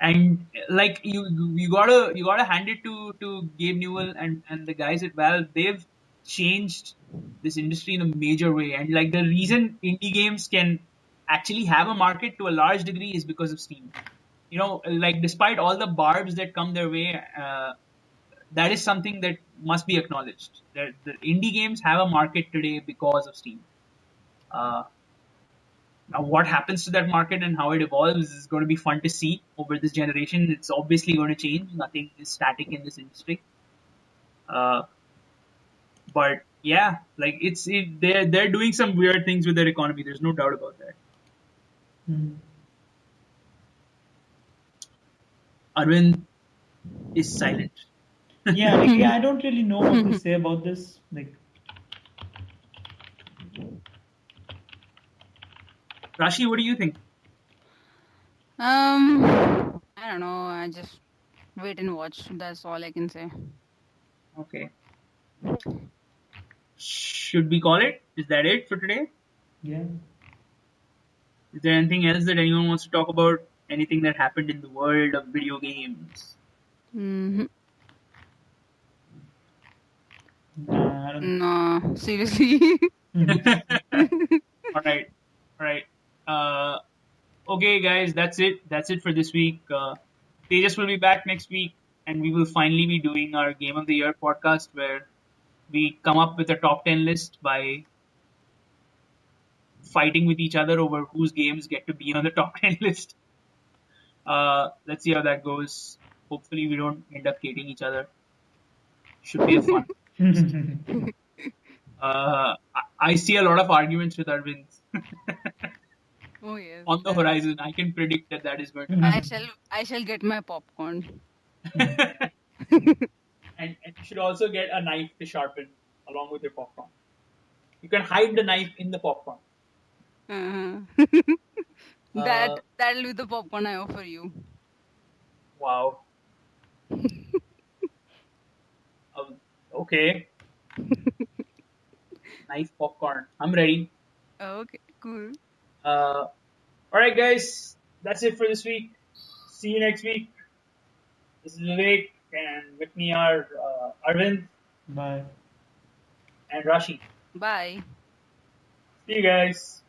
And like you gotta hand it to Gabe Newell and the guys at Valve. They've changed this industry in a major way, and like the reason indie games can actually have a market to a large degree is because of Steam. You know, like despite all the barbs that come their way, that is something that must be acknowledged. The indie games have a market today because of Steam. Uh, Now, what happens to that market and how it evolves is going to be fun to see over this generation. It's obviously going to change. Nothing is static in this industry. Uh, but yeah, like they're doing some weird things with their economy. There's no doubt about that. Arvind is silent. Yeah, I don't really know what to say about this. Like, Rashi, what do you think? I don't know. I just wait and watch. That's all I can say. Okay. Should we call it? Is that it for today? yeah. Is there anything else that anyone wants to talk about? Anything that happened in the world of video games? Hmm. I don't. No, seriously. All right. All right. Okay, guys, that's it. That's it for this week. Tejas will be back next week, and we will finally be doing our Game of the Year podcast where we come up with a top 10 list by fighting with each other over whose games get to be on the top 10 list. Let's see how that goes. Hopefully, we don't end up hating each other. Should be a fun. I see a lot of arguments with Arvind Oh yes. on the horizon. I can predict that that is going to happen. I shall get my popcorn. And you should also get a knife to sharpen along with your popcorn. You can hide the knife in the popcorn. Uh-huh. Uh, That'll be the popcorn I offer you. wow. Okay. Knife popcorn. I'm ready. Okay, cool. All right, guys. That's it for this week. See you next week. This is Vivek, and with me are Arvind Bye. and Rashi. Bye. See you guys.